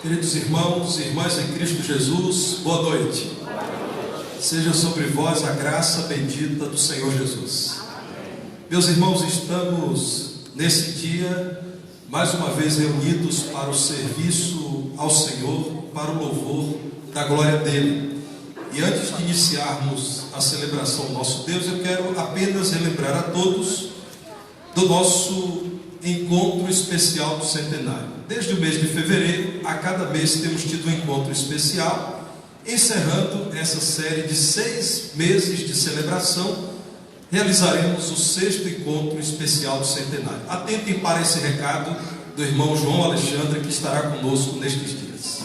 Queridos irmãos e irmãs em Cristo Jesus, boa noite. Seja sobre vós a graça bendita do Senhor Jesus. Meus irmãos, estamos nesse dia mais uma vez reunidos para o serviço ao Senhor, para o louvor da glória dele. E antes de iniciarmos a celebração do nosso Deus, eu quero apenas relembrar a todos do nosso encontro especial do centenário. Desde o mês de fevereiro, a cada mês temos tido um encontro especial, encerrando essa série de 6 meses de celebração. Realizaremos o 6º encontro especial do centenário. Atentem para esse recado do irmão João Alexandre, que estará conosco nestes dias.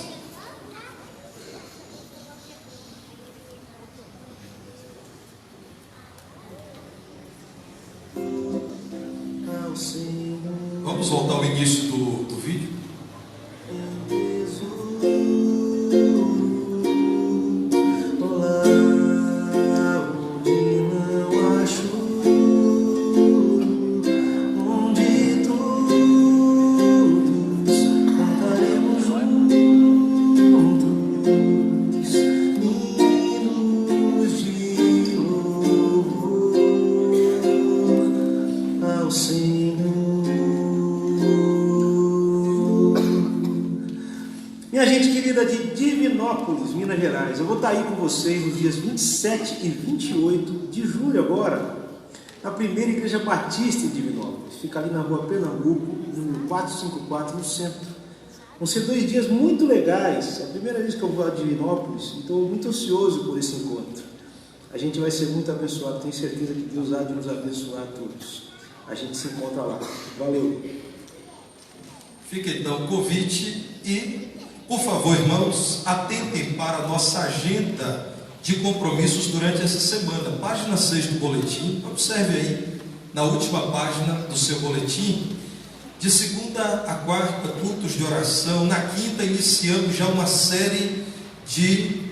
Vamos voltar ao início do vídeo. Minas Gerais. Eu vou estar aí com vocês nos dias 27 e 28 de julho agora, na primeira igreja batista em Divinópolis. Fica ali na rua Pernambuco, número 454, no centro. Vão ser 2 dias muito legais. É a primeira vez que eu vou a Divinópolis e estou muito ansioso por esse encontro. A gente vai ser muito abençoado. Tenho certeza que Deus há de nos abençoar a todos. A gente se encontra lá. Valeu! Fica então o convite e, por favor, irmãos, atentem para a nossa agenda de compromissos durante essa semana. Página 6 do boletim, observe aí, na última página do seu boletim, de segunda a quarta, cultos de oração. Na quinta, iniciamos já uma série de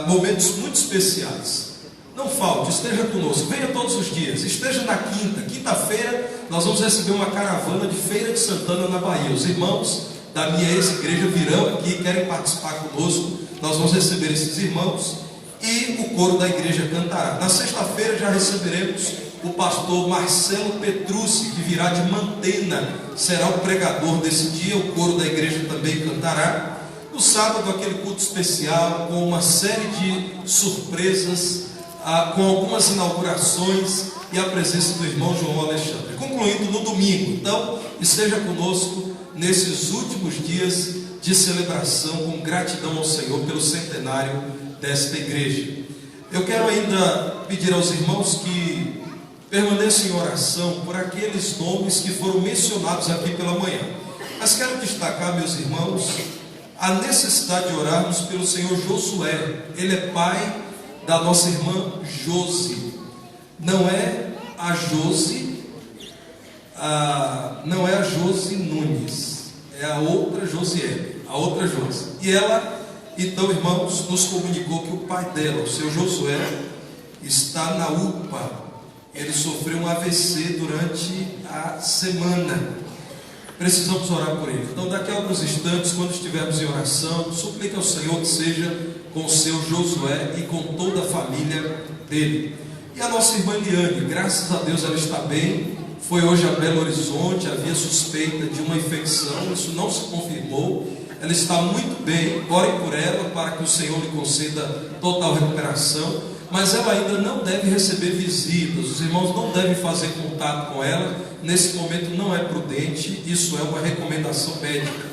momentos muito especiais. Não falte, esteja conosco, venha todos os dias, esteja na quinta-feira, nós vamos receber uma caravana de Feira de Santana, na Bahia. Os irmãos da minha ex-igreja virão aqui, querem participar conosco. Nós vamos receber esses irmãos e o coro da igreja cantará. Na sexta-feira já receberemos o pastor Marcelo Petrucci, que virá de Mantena, será o pregador desse dia. O coro da igreja também cantará. No sábado, aquele culto especial com uma série de surpresas, com algumas inaugurações e a presença do irmão João Alexandre, concluindo no domingo. Então, esteja conosco nesses últimos dias de celebração, com gratidão ao Senhor pelo centenário desta igreja. Eu quero ainda pedir aos irmãos que permaneçam em oração por aqueles nomes que foram mencionados aqui pela manhã. Mas quero destacar, meus irmãos, a necessidade de orarmos pelo Senhor Josué. Ele é pai da nossa irmã Josi. Não é a Josi, não é a Josi Nunes, é a outra Josiele, a outra Josi. E ela, então, irmãos, nos comunicou que o pai dela, o seu Josué, está na UPA. Ele sofreu um AVC durante a semana. Precisamos orar por ele. Então, daqui a alguns instantes, quando estivermos em oração, suplica ao Senhor que seja com o seu Josué e com toda a família dele. E a nossa irmã Eliane, graças a Deus ela está bem. Foi hoje a Belo Horizonte, havia suspeita de uma infecção, isso não se confirmou. Ela está muito bem, orem por ela para que o Senhor lhe conceda total recuperação. Mas ela ainda não deve receber visitas, os irmãos não devem fazer contato com ela. Nesse momento não é prudente, isso é uma recomendação médica.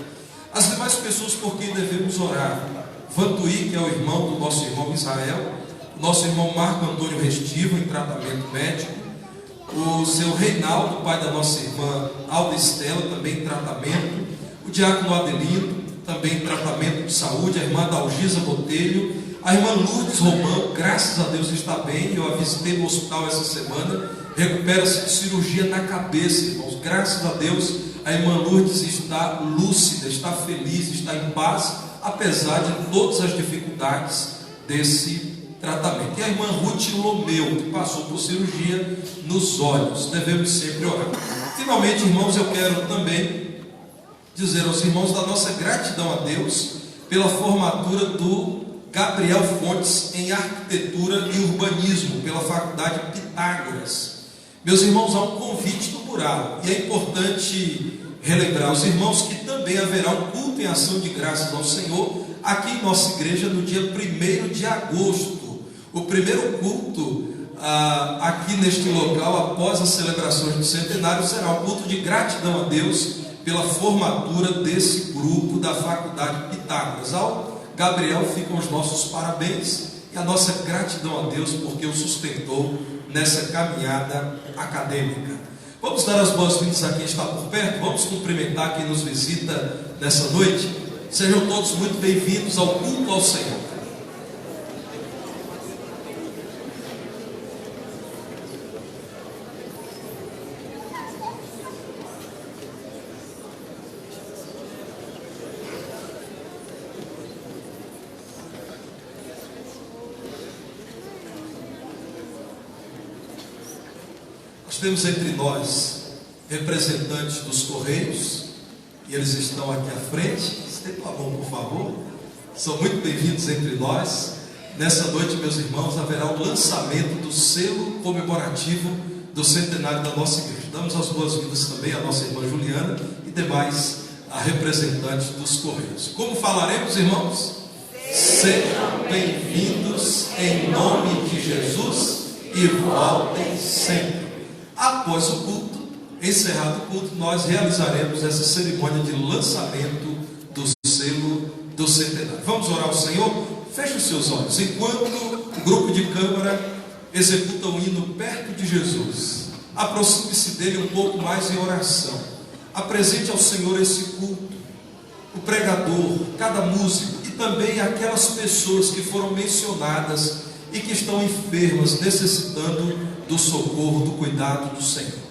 As demais pessoas por quem devemos orar: Vantuí, que é o irmão do nosso irmão Israel, nosso irmão Marco Antônio Restivo, em tratamento médico, o seu Reinaldo, pai da nossa irmã Alda Estela, também em tratamento, o diácono Adelino, também em tratamento de saúde, a irmã Dalgisa Botelho, a irmã Lourdes Romão, graças a Deus está bem. Eu a visitei no hospital essa semana, recupera-se de cirurgia na cabeça, irmãos. Graças a Deus a irmã Lourdes está lúcida, está feliz, está em paz, apesar de todas as dificuldades desse tratamento. E a irmã Ruth Lomeu, que passou por cirurgia nos olhos. Devemos sempre orar. Finalmente, irmãos, eu quero também dizer aos irmãos da nossa gratidão a Deus pela formatura do Gabriel Fontes em Arquitetura e Urbanismo pela Faculdade Pitágoras. Meus irmãos, há um convite no mural, e é importante relembrar aos irmãos que também haverá um culto em ação de graças ao Senhor aqui em nossa igreja no dia 1º de agosto. O primeiro culto aqui neste local, após as celebrações do centenário, será um culto de gratidão a Deus pela formatura desse grupo da Faculdade Pitágoras. Ao Gabriel ficam os nossos parabéns e a nossa gratidão a Deus porque o sustentou nessa caminhada acadêmica. Vamos dar as boas-vindas a quem está por perto, vamos cumprimentar quem nos visita nessa noite. Sejam todos muito bem-vindos ao culto ao Senhor. Temos entre nós representantes dos Correios, e eles estão aqui à frente. Estenda a mão, por favor. São muito bem-vindos entre nós. Nessa noite, meus irmãos, haverá o lançamento do selo comemorativo do centenário da nossa igreja. Damos as boas-vindas também à nossa irmã Juliana e demais a representantes dos Correios. Como falaremos, irmãos? Sejam bem-vindos em nome de Jesus e voltem sempre. Após o culto, encerrado o culto, nós realizaremos essa cerimônia de lançamento do selo do centenário. Vamos orar ao Senhor? Feche os seus olhos. Enquanto o grupo de câmara executa o hino perto de Jesus, aproxime-se dele um pouco mais em oração. Apresente ao Senhor esse culto, o pregador, cada músico e também aquelas pessoas que foram mencionadas e que estão enfermas, necessitando do socorro, do cuidado do Senhor.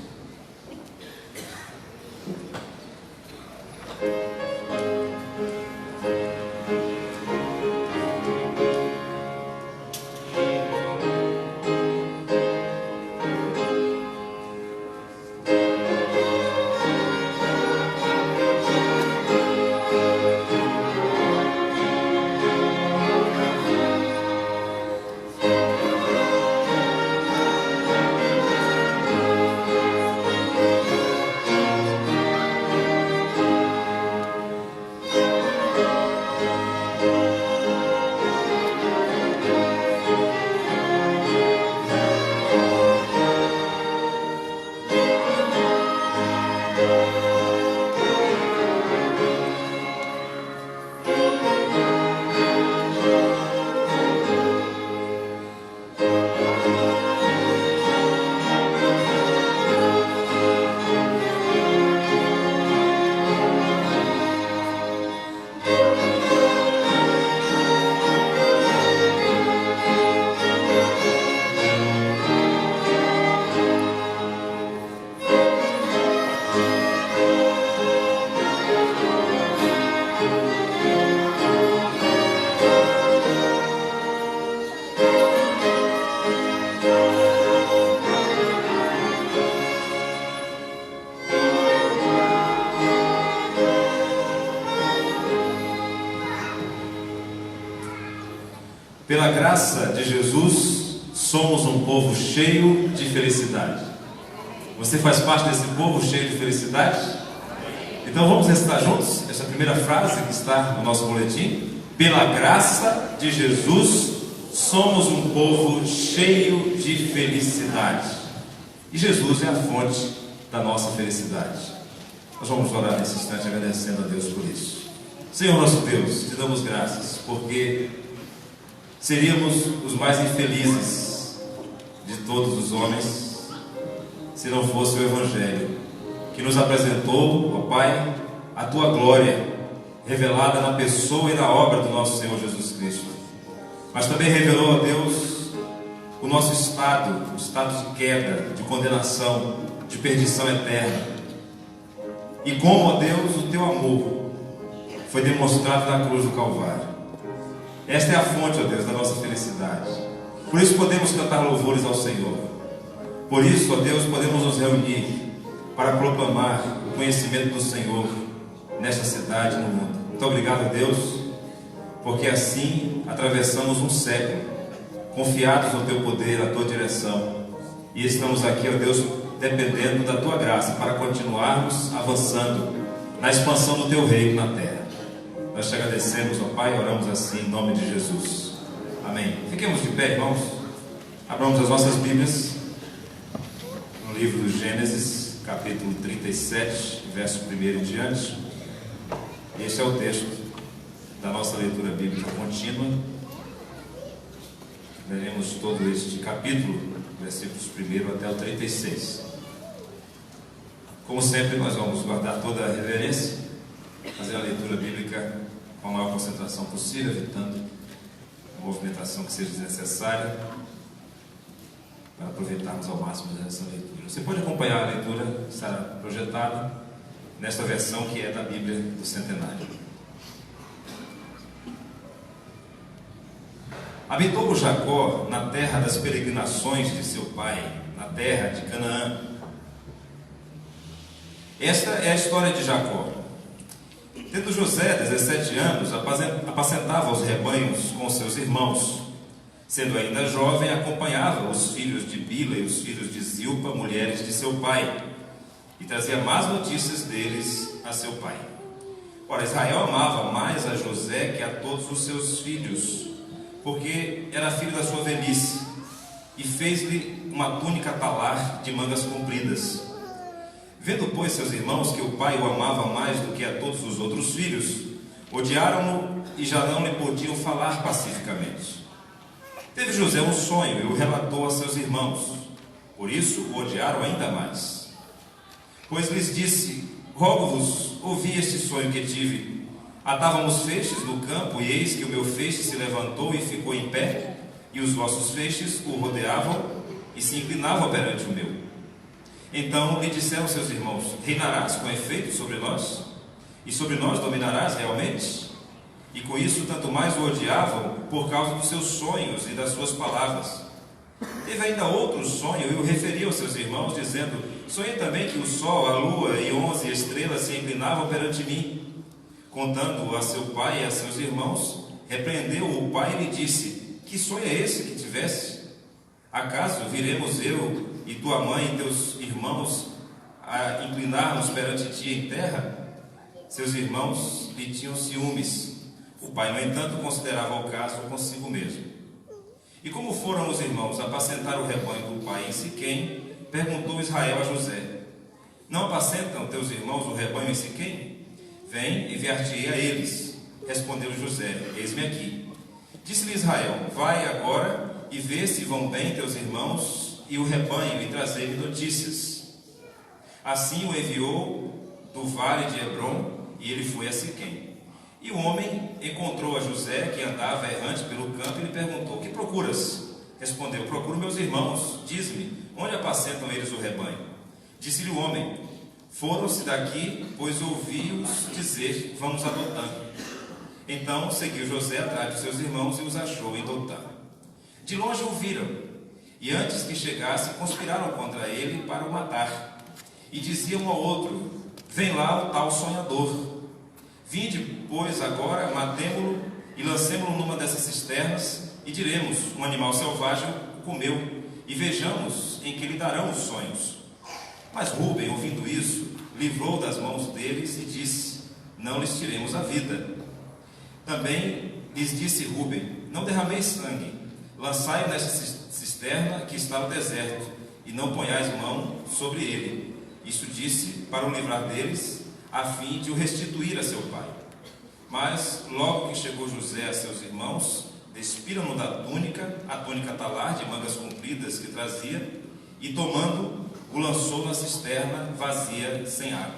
Pela graça de Jesus, somos um povo cheio de felicidade. Você faz parte desse povo cheio de felicidade? Então vamos recitar juntos essa primeira frase que está no nosso boletim. Pela graça de Jesus, somos um povo cheio de felicidade. E Jesus é a fonte da nossa felicidade. Nós vamos orar nesse instante agradecendo a Deus por isso. Senhor nosso Deus, te damos graças, porque seríamos os mais infelizes de todos os homens se não fosse o Evangelho que nos apresentou, ó Pai, a Tua glória revelada na pessoa e na obra do nosso Senhor Jesus Cristo. Mas também revelou a Deus o nosso estado, o estado de queda, de condenação, de perdição eterna. E como, ó Deus, o Teu amor foi demonstrado na cruz do Calvário. Esta é a fonte, ó Deus, da nossa felicidade. Por isso podemos cantar louvores ao Senhor. Por isso, ó Deus, podemos nos reunir para proclamar o conhecimento do Senhor nesta cidade e no mundo. Muito obrigado, Deus, porque assim atravessamos um século, confiados no Teu poder, na Tua direção, e estamos aqui, ó Deus, dependendo da Tua graça para continuarmos avançando na expansão do Teu reino na terra. Nós te agradecemos, ó Pai, e oramos assim em nome de Jesus. Amém. Fiquemos de pé, irmãos. Abramos as nossas Bíblias no livro do Gênesis, capítulo 37, verso 1 em diante. Este é o texto da nossa leitura bíblica contínua. Veremos todo este capítulo, versículos 1 até o 36. Como sempre, nós vamos guardar toda a reverência, fazer a leitura bíblica com a maior concentração possível, evitando a movimentação que seja desnecessária, para aproveitarmos ao máximo dessa leitura. Você pode acompanhar a leitura que estará projetada nesta versão que é da Bíblia do Centenário. Habitou Jacó na terra das peregrinações de seu pai, na terra de Canaã. Esta é a história de Jacó. Tendo José 17 anos, apacentava os rebanhos com seus irmãos. Sendo ainda jovem, acompanhava os filhos de Bila e os filhos de Zilpa, mulheres de seu pai, e trazia más notícias deles a seu pai. Ora, Israel amava mais a José que a todos os seus filhos, porque era filho da sua velhice, e fez-lhe uma túnica talar de mangas compridas. Vendo, pois, seus irmãos que o pai o amava mais do que a todos os outros filhos, odiaram-no e já não lhe podiam falar pacificamente. Teve José um sonho e o relatou a seus irmãos, por isso o odiaram ainda mais. Pois lhes disse: rogo-vos, ouvi este sonho que tive. Atávamos feixes no campo, e eis que o meu feixe se levantou e ficou em pé, e os vossos feixes o rodeavam e se inclinavam perante o meu. Então lhe disseram seus irmãos: reinarás com efeito sobre nós? E sobre nós dominarás realmente? E com isso tanto mais o odiavam por causa dos seus sonhos e das suas palavras. Teve ainda outro sonho e o referiu aos seus irmãos, dizendo: sonhei também que o sol, a lua e 11 estrelas se inclinavam perante mim. Contando-o a seu pai e a seus irmãos, repreendeu-o o pai e lhe disse: que sonho é esse que tiveste? Acaso viremos eu e tua mãe e teus irmãos a inclinar-nos perante ti em terra? Seus irmãos lhe tinham ciúmes. O pai, no entanto, considerava o caso consigo mesmo. E como foram os irmãos apacentar o rebanho do pai em Siquém, perguntou Israel a José: não apacentam teus irmãos o rebanho em Siquém? Vem, enviar-te-ei a eles. Respondeu José: eis-me aqui. Disse-lhe Israel: vai agora e vê se vão bem teus irmãos e o rebanho, e trazei-me notícias. Assim o enviou do vale de Hebrom, e ele foi a Siquém. E o homem encontrou a José, que andava errante pelo campo, e lhe perguntou: que procuras? Respondeu: procuro meus irmãos. Diz-me, onde apacentam eles o rebanho? Disse-lhe o homem: foram-se daqui, pois ouvi-os dizer: vamos a Dotã. Então seguiu José atrás de seus irmãos e os achou em Dotã. De longe o viram, e antes que chegasse, conspiraram contra ele para o matar. E diziam um ao outro: vem lá o tal sonhador. Vinde, pois, agora, matemo-lo e lancemo-lo numa dessas cisternas, e diremos: um animal selvagem o comeu, e vejamos em que lhe darão os sonhos. Mas Rúben, ouvindo isso, livrou das mãos deles e disse: não lhes tiremos a vida. Também lhes disse Rúben: não derrameis sangue, lançai-o nesta cisterna que está no deserto, e não ponhais mão sobre ele. Isso disse para o livrar deles, a fim de o restituir a seu pai. Mas, logo que chegou José a seus irmãos, despiram-no da túnica, a túnica talar de mangas compridas que trazia, e tomando, o lançou na cisterna vazia, sem água.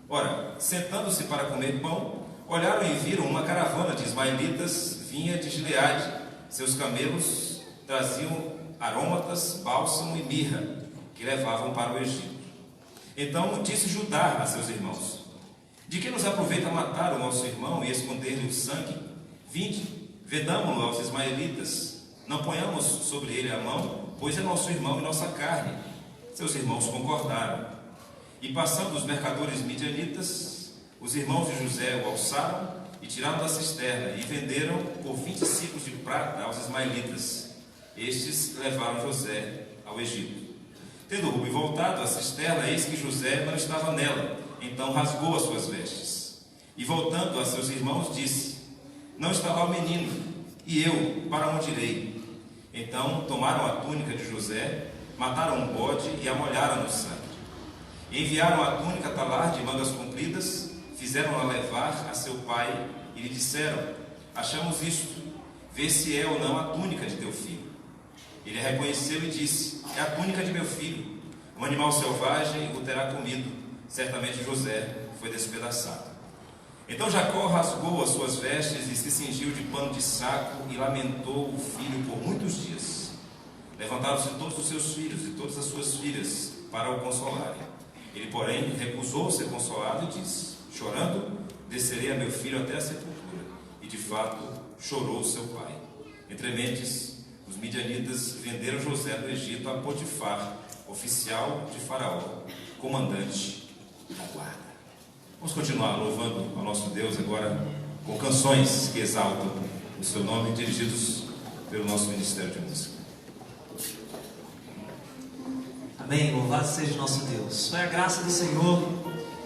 Ora, sentando-se para comer pão, olharam e viram uma caravana de ismaelitas vinha de Gileade. Seus camelos traziam aromatas, bálsamo e mirra, que levavam para o Egito. Então disse Judá a seus irmãos: de que nos aproveita matar o nosso irmão e esconder-lhe o sangue? Vinde, vendamo-lo aos ismaelitas, não ponhamos sobre ele a mão, pois é nosso irmão e nossa carne. Seus irmãos concordaram. E passando os mercadores midianitas, os irmãos de José o alçaram e tiraram da cisterna e venderam por 20 ciclos de prata aos ismaelitas. Estes levaram José ao Egito. Tendo Rúben voltado à cisterna, eis que José não estava nela. Então rasgou as suas vestes. E voltando a seus irmãos, disse: não está lá o menino, e eu, para onde irei? Então tomaram a túnica de José, mataram um bode e a molharam no sangue. Enviaram a túnica talar de mangas compridas, fizeram-na levar a seu pai e lhe disseram: achamos isto, vê se é ou não a túnica de teu filho. Ele a reconheceu e disse: é a túnica de meu filho. Um animal selvagem o terá comido. Certamente José foi despedaçado. Então Jacó rasgou as suas vestes e se cingiu de pano de saco e lamentou o filho por muitos dias. Levantaram-se todos os seus filhos e todas as suas filhas para o consolarem. Ele, porém, recusou ser consolado e disse: chorando, descerei a meu filho até a sepultura. E de fato chorou seu pai. Entrementes, os midianitas venderam José do Egito a Potifar, oficial de Faraó, comandante da guarda. Vamos continuar louvando ao nosso Deus agora com canções que exaltam o seu nome, dirigidos pelo nosso Ministério de Música. Amém, louvado seja o nosso Deus. Foi a graça do Senhor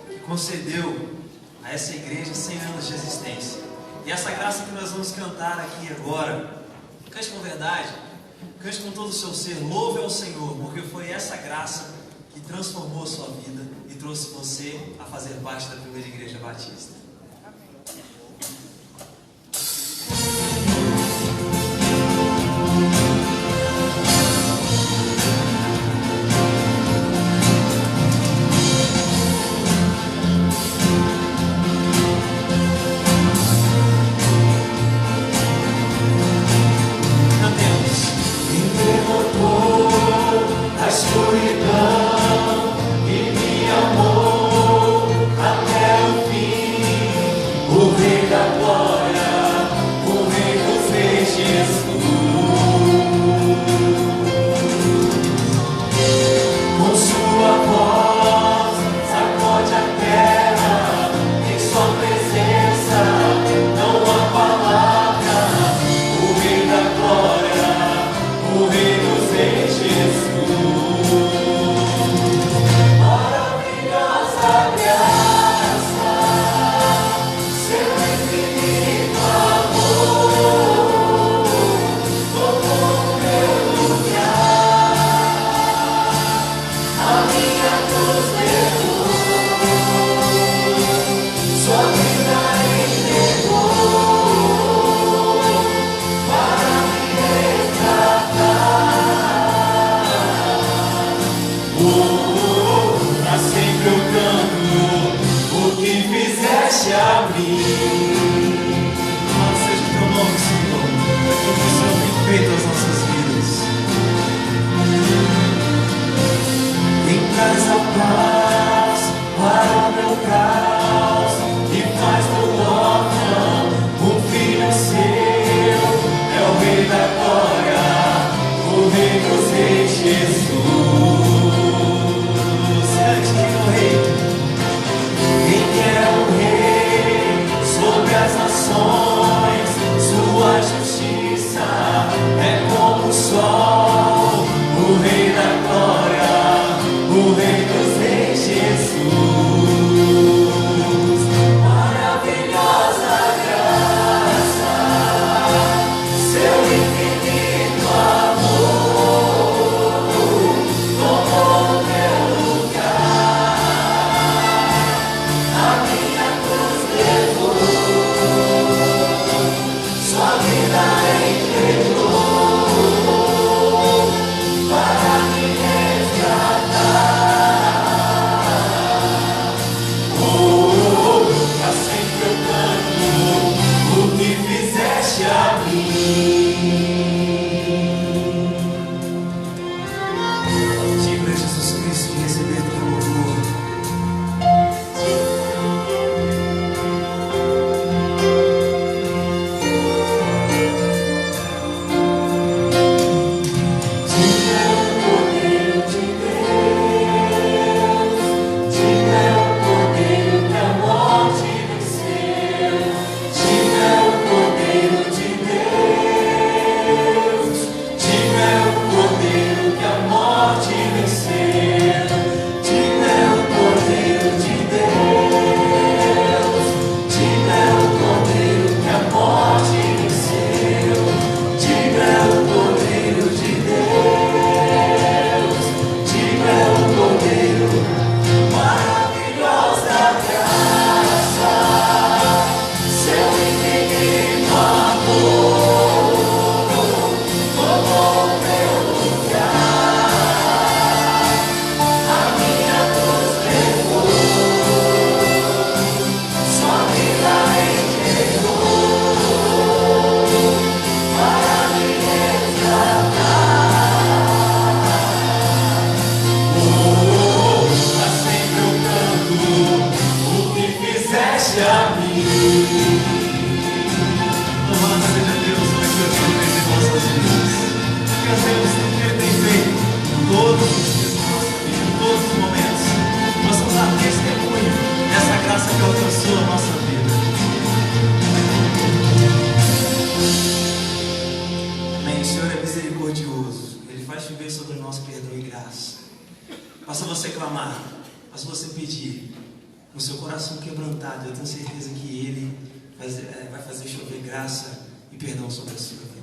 que concedeu a essa igreja 100 anos de existência. E essa graça que nós vamos cantar aqui agora, cante com verdade, cante com todo o seu ser, louve ao Senhor, porque foi essa graça que transformou a sua vida e trouxe você a fazer parte da primeira igreja batista. Sobre as nações, sua justiça oferece a mim. Louvado seja Deus por aquilo que Ele fez em nossas vidas. Cantemos tudo que Ele tem feito todos os dias da nossa vida, em todos os momentos. Nós vamos dar testemunho dessa graça que alcançou a nossa vida. Amém. O Senhor é misericordioso. Ele faz chover sobre nós perdão e graça. Basta você clamar, basta você pedir, no seu coração quebrantado, eu tenho certeza que Ele vai fazer chover graça e perdão sobre a sua vida.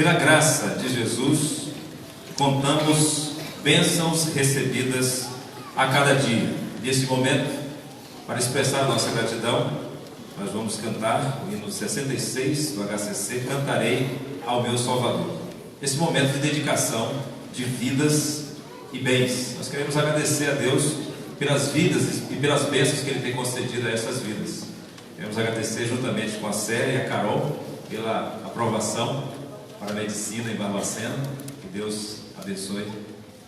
pela graça de Jesus, contamos bênçãos recebidas a cada dia. Nesse momento, para expressar a nossa gratidão, nós vamos cantar o hino 66 do HCC, Cantarei ao Meu Salvador. Esse momento de dedicação de vidas e bens. Nós queremos agradecer a Deus pelas vidas e pelas bênçãos que Ele tem concedido a essas vidas. Queremos agradecer juntamente com a Célia e a Carol pela aprovação para a medicina em Barbacena. Que Deus abençoe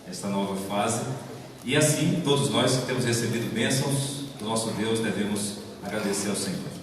esta nova fase. E assim, todos nós que temos recebido bênçãos do nosso Deus, devemos agradecer ao Senhor.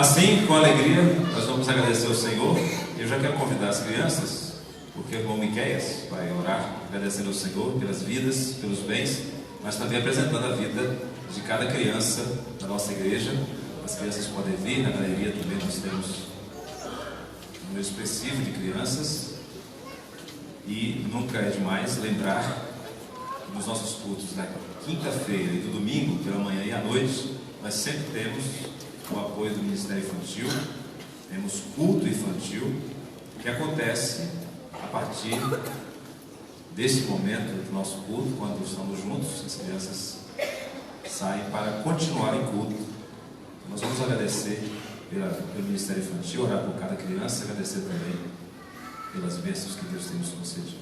Assim, com alegria, nós vamos agradecer ao Senhor. Eu já quero convidar as crianças, porque o irmão Miqueias vai orar, agradecendo ao Senhor pelas vidas, pelos bens, mas também apresentando a vida de cada criança da nossa igreja. As crianças podem vir, na galeria também nós temos número expressivo de crianças, e nunca é demais lembrar que nos nossos cultos da quinta-feira e do domingo, pela manhã e à noite, nós sempre temos o apoio do Ministério Infantil, temos culto infantil, que acontece a partir desse momento do nosso culto, quando estamos juntos, as crianças saem para continuar em culto. Nós vamos agradecer pelo Ministério Infantil, orar por cada criança e agradecer também pelas bênçãos que Deus tem nos concedido.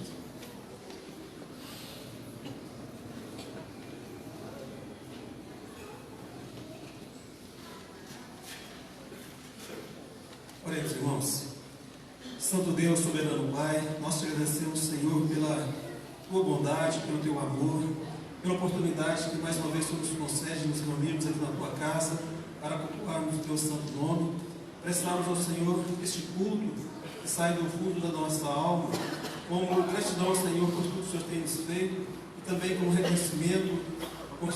Oremos, irmãos. Santo Deus, soberano Pai, nós te agradecemos, Senhor, pela tua bondade, pelo teu amor, pela oportunidade que mais uma vez tu nos concede de nos reunirmos aqui na tua casa para cultuarmos o teu santo nome, prestarmos ao Senhor este culto que sai do fundo da nossa alma, como gratidão ao Senhor por tudo que o Senhor tem nos feito e também como reconhecimento, por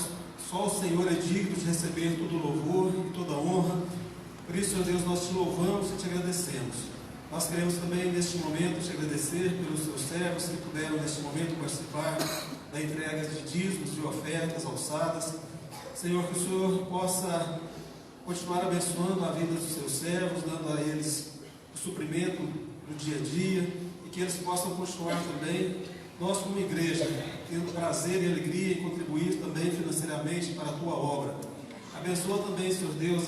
só o Senhor é digno de receber todo louvor e toda honra. Por isso, Senhor Deus, nós te louvamos e te agradecemos. Nós queremos também, neste momento, te agradecer pelos teus servos que puderam, neste momento, participar da entrega de dízimos, de ofertas, alçadas. Senhor, que o Senhor possa continuar abençoando a vida dos seus servos, dando a eles o suprimento do dia a dia, e que eles possam continuar também, nós como igreja, tendo prazer e alegria em contribuir também financeiramente para a tua obra. Abençoa também, Senhor Deus,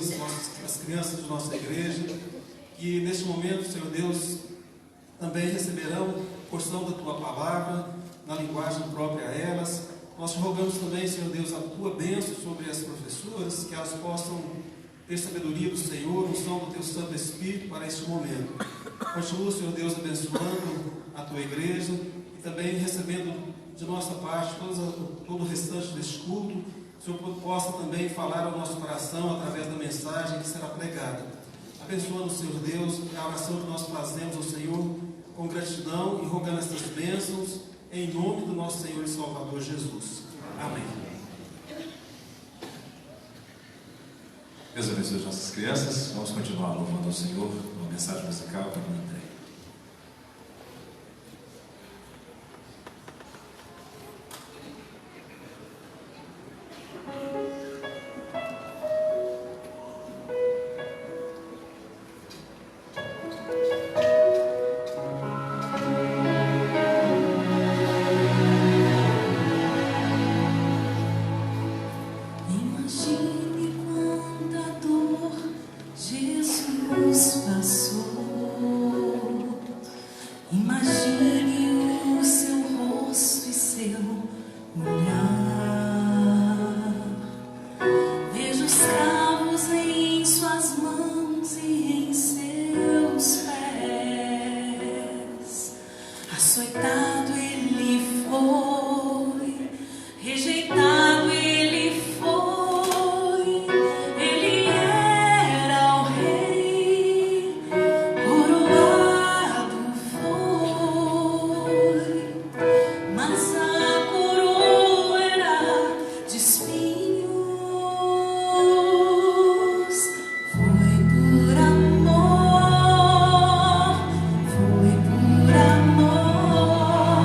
as crianças de nossa igreja, que neste momento, Senhor Deus, também receberão porção da tua palavra, na linguagem própria a elas. Nós te rogamos também, Senhor Deus, a tua bênção sobre as professoras, que elas possam ter sabedoria do Senhor, unção do teu Santo Espírito para este momento. Continua, Senhor Deus, abençoando a tua igreja e também recebendo de nossa parte todo o restante deste culto. O Senhor possa também falar ao nosso coração através da mensagem que será pregada. Abençoa-nos, Senhor Deus, a oração que nós fazemos ao Senhor com gratidão e rogando estas bênçãos em nome do nosso Senhor e Salvador Jesus. Amém. Deus abençoe as nossas crianças. Vamos continuar louvando ao Senhor uma mensagem musical para o André. Imagine quanta dor Jesus passou. Imagine o seu rosto e seu olhar. Veja os cravos em suas mãos e em seus pés. Açoitado ele foi, rejeitado ele foi. Ele era o rei, coroado foi, mas a coroa era de espinhos. Foi por amor, foi por amor.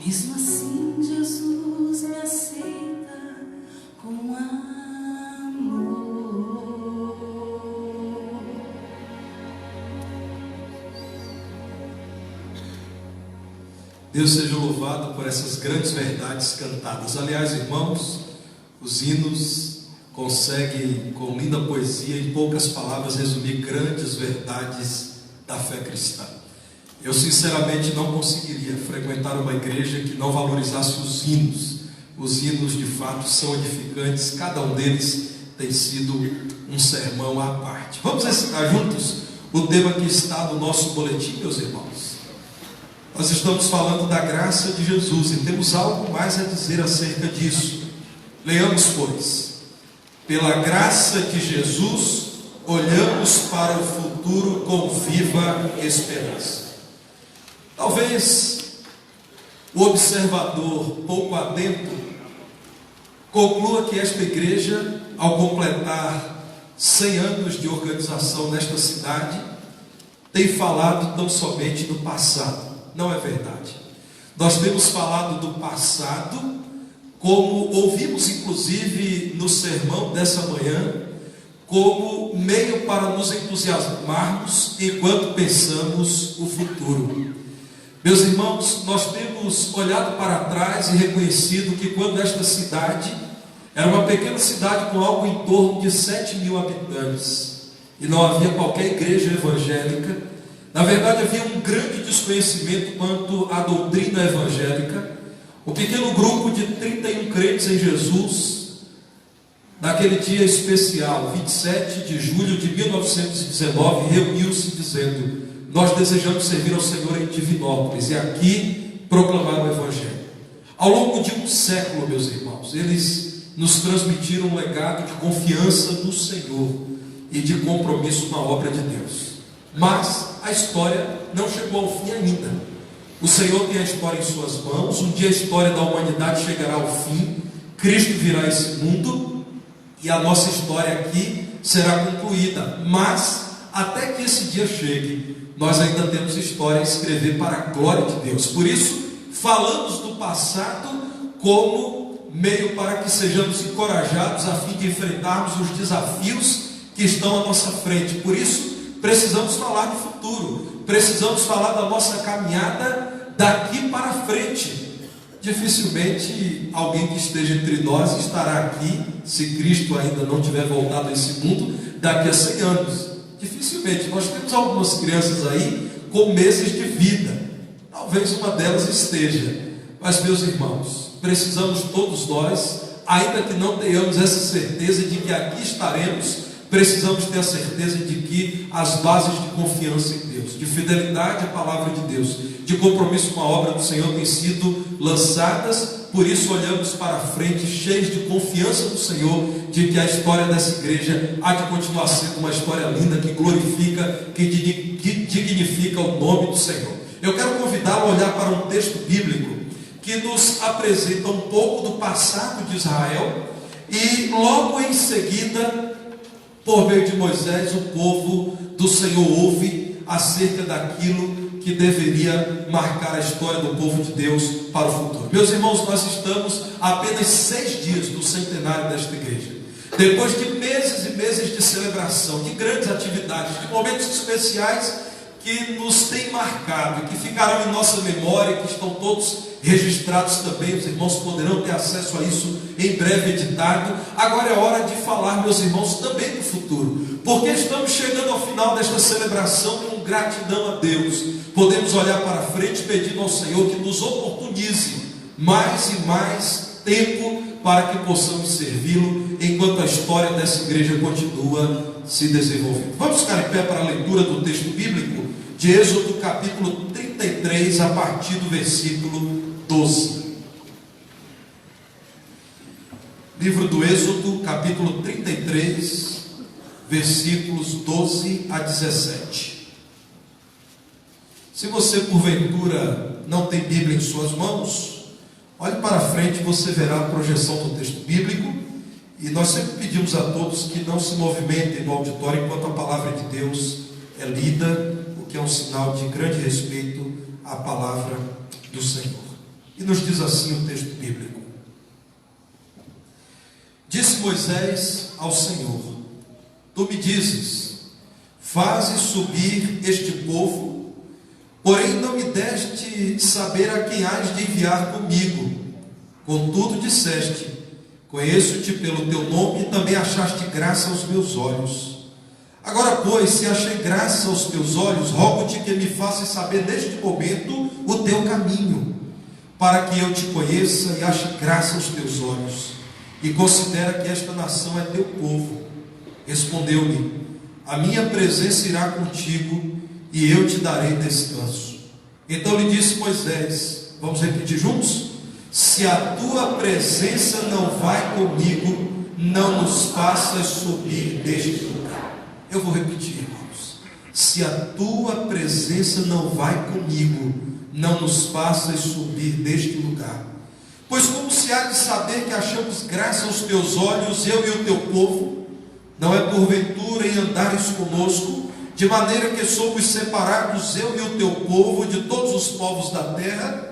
Mesmo assim, Jesus me aceita com amor. Deus seja louvado por essas grandes verdades cantadas. Aliás, irmãos, os hinos conseguem, com linda poesia, em poucas palavras, resumir grandes verdades da fé cristã. Eu sinceramente não conseguiria frequentar uma igreja que não valorizasse os hinos. Os hinos de fato são edificantes, cada um deles tem sido um sermão à parte. Vamos recitar juntos o tema que está no nosso boletim, meus irmãos. Nós estamos falando da graça de Jesus e temos algo mais a dizer acerca disso. Leiamos, pois. Pela graça de Jesus, olhamos para o futuro com viva esperança. Talvez o observador pouco atento conclua que esta igreja, ao completar 100 anos de organização nesta cidade, tem falado tão somente do passado. Não é verdade. Nós temos falado do passado, como ouvimos inclusive no sermão dessa manhã, como meio para nos entusiasmarmos enquanto pensamos o futuro. Meus irmãos, nós temos olhado para trás e reconhecido que quando esta cidade era uma pequena cidade com algo em torno de 7.000 habitantes e não havia qualquer igreja evangélica, na verdade havia um grande desconhecimento quanto à doutrina evangélica. Um pequeno grupo de 31 crentes em Jesus, naquele dia especial, 27 de julho de 1919, reuniu-se dizendo: nós desejamos servir ao Senhor em Divinópolis e aqui proclamar o Evangelho. Ao longo de um século, meus irmãos, eles nos transmitiram um legado de confiança no Senhor e de compromisso com a obra de Deus. Mas a história não chegou ao fim ainda. O Senhor tem a história em suas mãos. Um dia a história da humanidade chegará ao fim, Cristo virá a esse mundo e a nossa história aqui será concluída. Mas até que esse dia chegue, nós ainda temos história a escrever para a glória de Deus. Por isso, falamos do passado como meio para que sejamos encorajados a fim de enfrentarmos os desafios que estão à nossa frente. Por isso, precisamos falar do futuro, precisamos falar da nossa caminhada daqui para frente. Dificilmente alguém que esteja entre nós estará aqui, se Cristo ainda não tiver voltado a esse mundo, daqui a 100 anos. Dificilmente. Nós temos algumas crianças aí com meses de vida, talvez uma delas esteja. Mas, meus irmãos, precisamos todos nós, ainda que não tenhamos essa certeza de que aqui estaremos, precisamos ter a certeza de que as bases de confiança em Deus, de fidelidade à palavra de Deus, de compromisso com a obra do Senhor têm sido lançadas. Por isso olhamos para frente cheios de confiança no Senhor, de que a história dessa igreja há de continuar sendo uma história linda, que glorifica, que dignifica o nome do Senhor. Eu quero convidá-lo a olhar para um texto bíblico que nos apresenta um pouco do passado de Israel e logo em seguida, por meio de Moisés, o povo do Senhor ouve acerca daquilo que deveria marcar a história do povo de Deus para o futuro. Meus irmãos, nós estamos a apenas 6 dias do centenário desta igreja. Depois de meses e meses de celebração, de grandes atividades, de momentos especiais que nos têm marcado, que ficarão em nossa memória, que estão todos registrados também, os irmãos poderão ter acesso a isso em breve editado. Agora é hora de falar, meus irmãos, também do futuro, porque estamos chegando ao final desta celebração com gratidão a Deus. Podemos olhar para frente pedindo ao Senhor que nos oportunize mais e mais tempo para que possamos servi-lo enquanto a história dessa igreja continua se desenvolvendo. Vamos ficar em pé para a leitura do texto bíblico de Êxodo capítulo 33, a partir do versículo 12. Livro do Êxodo, capítulo 33, versículos 12 a 17. Se você porventura não tem Bíblia em suas mãos, olhe para frente e você verá a projeção do texto bíblico. E nós sempre pedimos a todos que não se movimentem no auditório enquanto a palavra de Deus é lida, o que é um sinal de grande respeito à palavra do Senhor. E nos diz assim o texto bíblico: disse Moisés ao Senhor: tu me dizes, faze subir este povo, porém não me deste saber a quem hás de enviar comigo. Contudo disseste, conheço-te pelo teu nome, e também achaste graça aos meus olhos. Agora, pois, se achei graça aos teus olhos, rogo-te que me faças saber neste momento o teu caminho, para que eu te conheça e ache graça aos teus olhos, e considera que esta nação é teu povo. Respondeu-lhe: a minha presença irá contigo, e eu te darei descanso. Então lhe disse Moisés, vamos repetir juntos? Se a tua presença não vai comigo, não nos faças subir deste lugar. Eu vou repetir, irmãos. Se a tua presença não vai comigo, não nos faças subir deste lugar. Pois como se há de saber que achamos graça aos teus olhos, eu e o teu povo? Não é porventura em andares conosco, de maneira que somos separados, eu e o teu povo, de todos os povos da terra?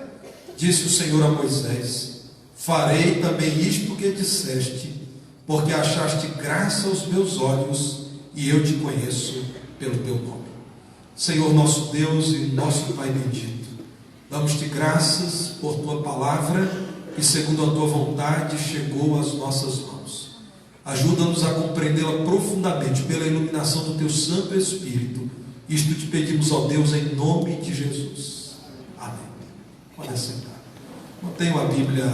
Disse o Senhor a Moisés: farei também isto que disseste, porque achaste graça aos meus olhos, e eu te conheço pelo teu nome. Senhor nosso Deus e nosso Pai bendito, damos-te graças por tua palavra, que segundo a tua vontade chegou às nossas mãos. Ajuda-nos a compreendê-la profundamente pela iluminação do teu Santo Espírito. Isto te pedimos, ó Deus, em nome de Jesus. Amém. Pode sentar. Mantenham a Bíblia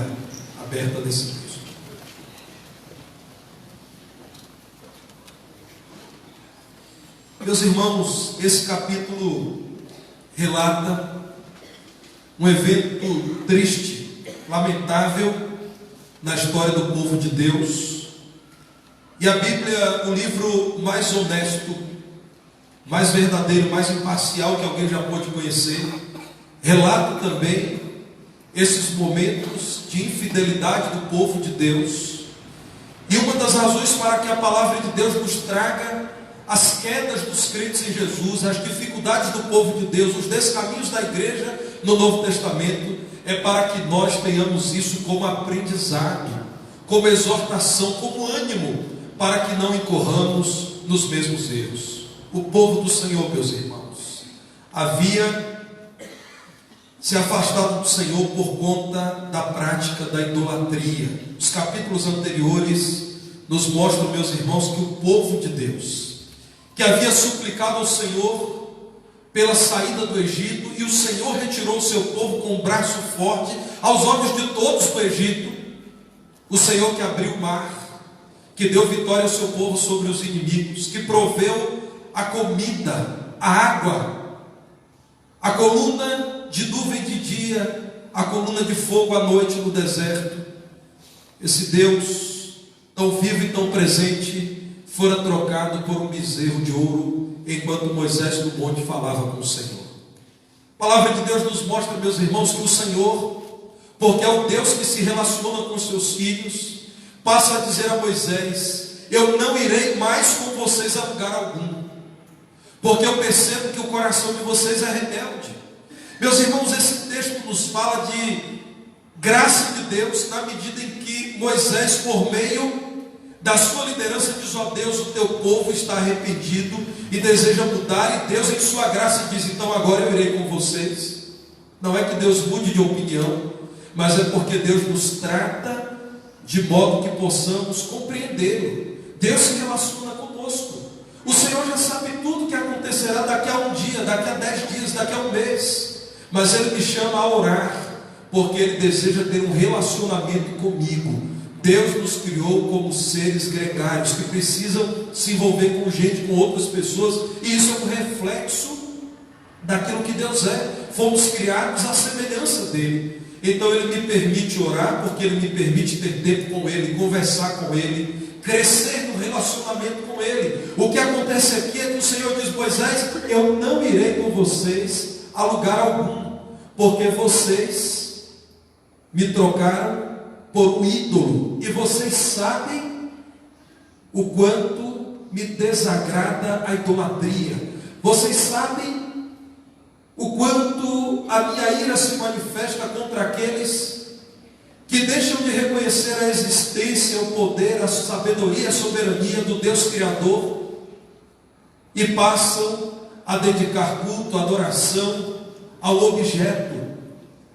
aberta nesse texto. Meus irmãos, esse capítulo relata um evento triste, lamentável na história do povo de Deus. E a Bíblia, o livro mais honesto, mais verdadeiro, mais imparcial que alguém já pôde conhecer, relata também esses momentos de infidelidade do povo de Deus. E uma das razões para que a palavra de Deus nos traga as quedas dos crentes em Jesus, as dificuldades do povo de Deus, os descaminhos da igreja no Novo Testamento, é para que nós tenhamos isso como aprendizado, como exortação, como ânimo, para que não incorramos nos mesmos erros. O povo do Senhor, meus irmãos, havia se afastado do Senhor por conta da prática da idolatria. Os capítulos anteriores nos mostram, meus irmãos, que o povo de Deus, que havia suplicado ao Senhor pela saída do Egito, e o Senhor retirou o seu povo com um braço forte aos olhos de todos do Egito, o Senhor que abriu o mar, que deu vitória ao seu povo sobre os inimigos, que proveu a comida, a água, a coluna de nuvem de dia, a coluna de fogo à noite no deserto. Esse Deus tão vivo e tão presente fora trocado por um bezerro de ouro, enquanto Moisés no monte falava com o Senhor. A palavra de Deus nos mostra, meus irmãos, que o Senhor, porque é o Deus que se relaciona com seus filhos, passa a dizer a Moisés: eu não irei mais com vocês a lugar algum, porque eu percebo que o coração de vocês é rebelde. Meus irmãos, esse texto nos fala de graça de Deus, na medida em que Moisés, por meio da sua liderança, diz: ó Deus, o teu povo está arrependido e deseja mudar, e Deus em sua graça diz: então agora eu irei com vocês. Não é que Deus mude de opinião, mas é porque Deus nos trata de modo que possamos compreendê-lo. Deus se relaciona conosco. O Senhor já sabe tudo que acontecerá daqui a um dia, daqui a 10 dias, daqui a um mês, mas Ele me chama a orar, porque Ele deseja ter um relacionamento comigo. Deus nos criou como seres gregários, que precisam se envolver com gente, com outras pessoas, e isso é um reflexo daquilo que Deus é. Fomos criados à semelhança dele. Então Ele me permite orar, porque Ele me permite ter tempo com Ele, conversar com Ele, crescer no relacionamento com Ele. O que acontece aqui é que o Senhor diz: Moisés, eu não irei com vocês a lugar algum, porque vocês me trocaram por um ídolo, e vocês sabem o quanto me desagrada a idolatria. Vocês sabem o quanto quando a minha ira se manifesta contra aqueles que deixam de reconhecer a existência, o poder, a sabedoria, a soberania do Deus Criador e passam a dedicar culto, adoração ao objeto,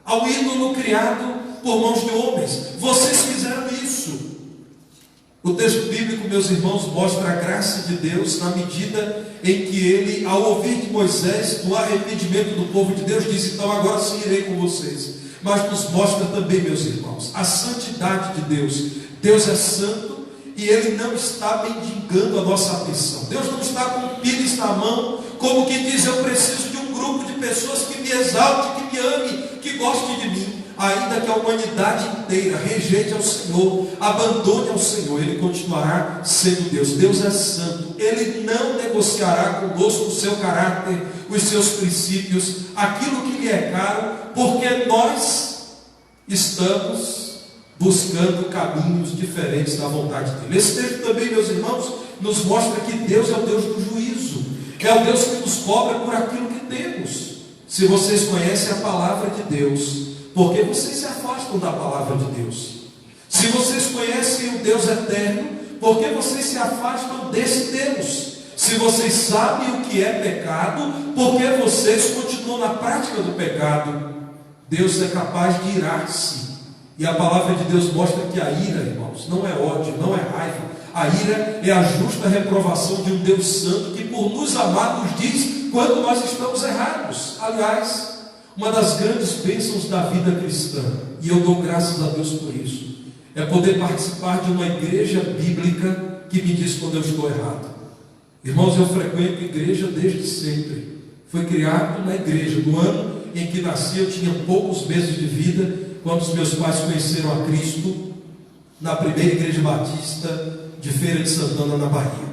ao ídolo criado por mãos de homens. Vocês fizeram isso. O texto bíblico, meus irmãos, mostra a graça de Deus na medida em que ele, ao ouvir de Moisés do arrependimento do povo de Deus, disse: então agora sim irei com vocês. Mas nos mostra também, meus irmãos, a santidade de Deus. Deus é santo e Ele não está mendigando a nossa atenção. Deus não está com pires na mão, como que diz: eu preciso de um grupo de pessoas que me exalte, que me ame, que goste de mim. Ainda que a humanidade inteira rejeite ao Senhor, abandone ao Senhor, Ele continuará sendo Deus. Deus é santo. Ele não negociará conosco o seu caráter, os seus princípios, aquilo que lhe é caro, porque nós estamos buscando caminhos diferentes da vontade dele. Esse texto também, meus irmãos, nos mostra que Deus é o Deus do juízo, é o Deus que nos cobra por aquilo que temos. Se vocês conhecem a palavra de Deus, por que vocês se afastam da palavra de Deus? Se vocês conhecem o Deus eterno, por que vocês se afastam desse Deus? Se vocês sabem o que é pecado, por que vocês continuam na prática do pecado? Deus é capaz de irar-se. E a palavra de Deus mostra que a ira, irmãos, não é ódio, não é raiva. A ira é a justa reprovação de um Deus santo que, por nos amar, nos diz quando nós estamos errados. Aliás, uma das grandes bênçãos da vida cristã, e eu dou graças a Deus por isso, é poder participar de uma igreja bíblica que me diz quando eu estou errado. Irmãos, eu frequento igreja desde sempre. Fui criado na igreja. No ano em que nasci, eu tinha poucos meses de vida, quando os meus pais conheceram a Cristo, na primeira igreja batista de Feira de Santana, na Bahia.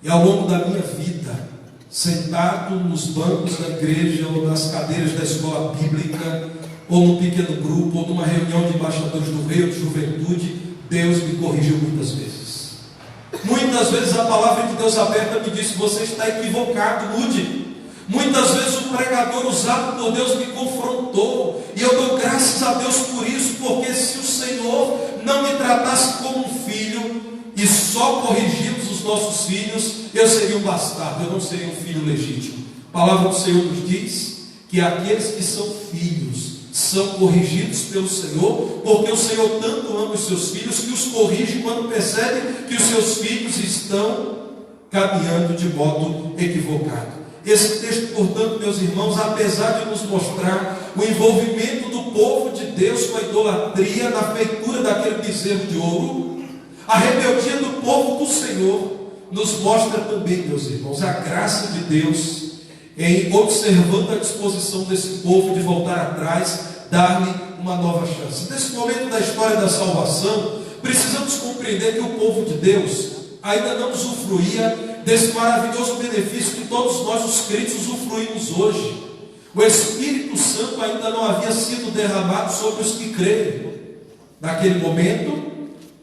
E ao longo da minha vida, sentado nos bancos da igreja, ou nas cadeiras da escola bíblica, ou num pequeno grupo, ou numa reunião de embaixadores do rei ou de juventude, Deus me corrigiu muitas vezes. Muitas vezes a palavra de Deus aberta me disse: você está equivocado, mude. Muitas vezes o pregador usado por Deus me confrontou, e eu dou graças a Deus por isso, porque se o Senhor não me tratasse como um filho, e só corrigimos os nossos filhos, eu seria um bastardo, eu não seria um filho legítimo. A palavra do Senhor nos diz que aqueles que são filhos são corrigidos pelo Senhor, porque o Senhor tanto ama os seus filhos que os corrige quando percebe que os seus filhos estão caminhando de modo equivocado. Esse texto, portanto, meus irmãos, apesar de nos mostrar o envolvimento do povo de Deus com a idolatria na feitura daquele bezerro de ouro, a rebeldia do povo do Senhor nos mostra também, meus irmãos, a graça de Deus em, observando a disposição desse povo de voltar atrás, dar-lhe uma nova chance. Nesse momento da história da salvação, precisamos compreender que o povo de Deus ainda não usufruía desse maravilhoso benefício que todos nós, os crentes, usufruímos hoje. O Espírito Santo ainda não havia sido derramado sobre os que creem. Naquele momento,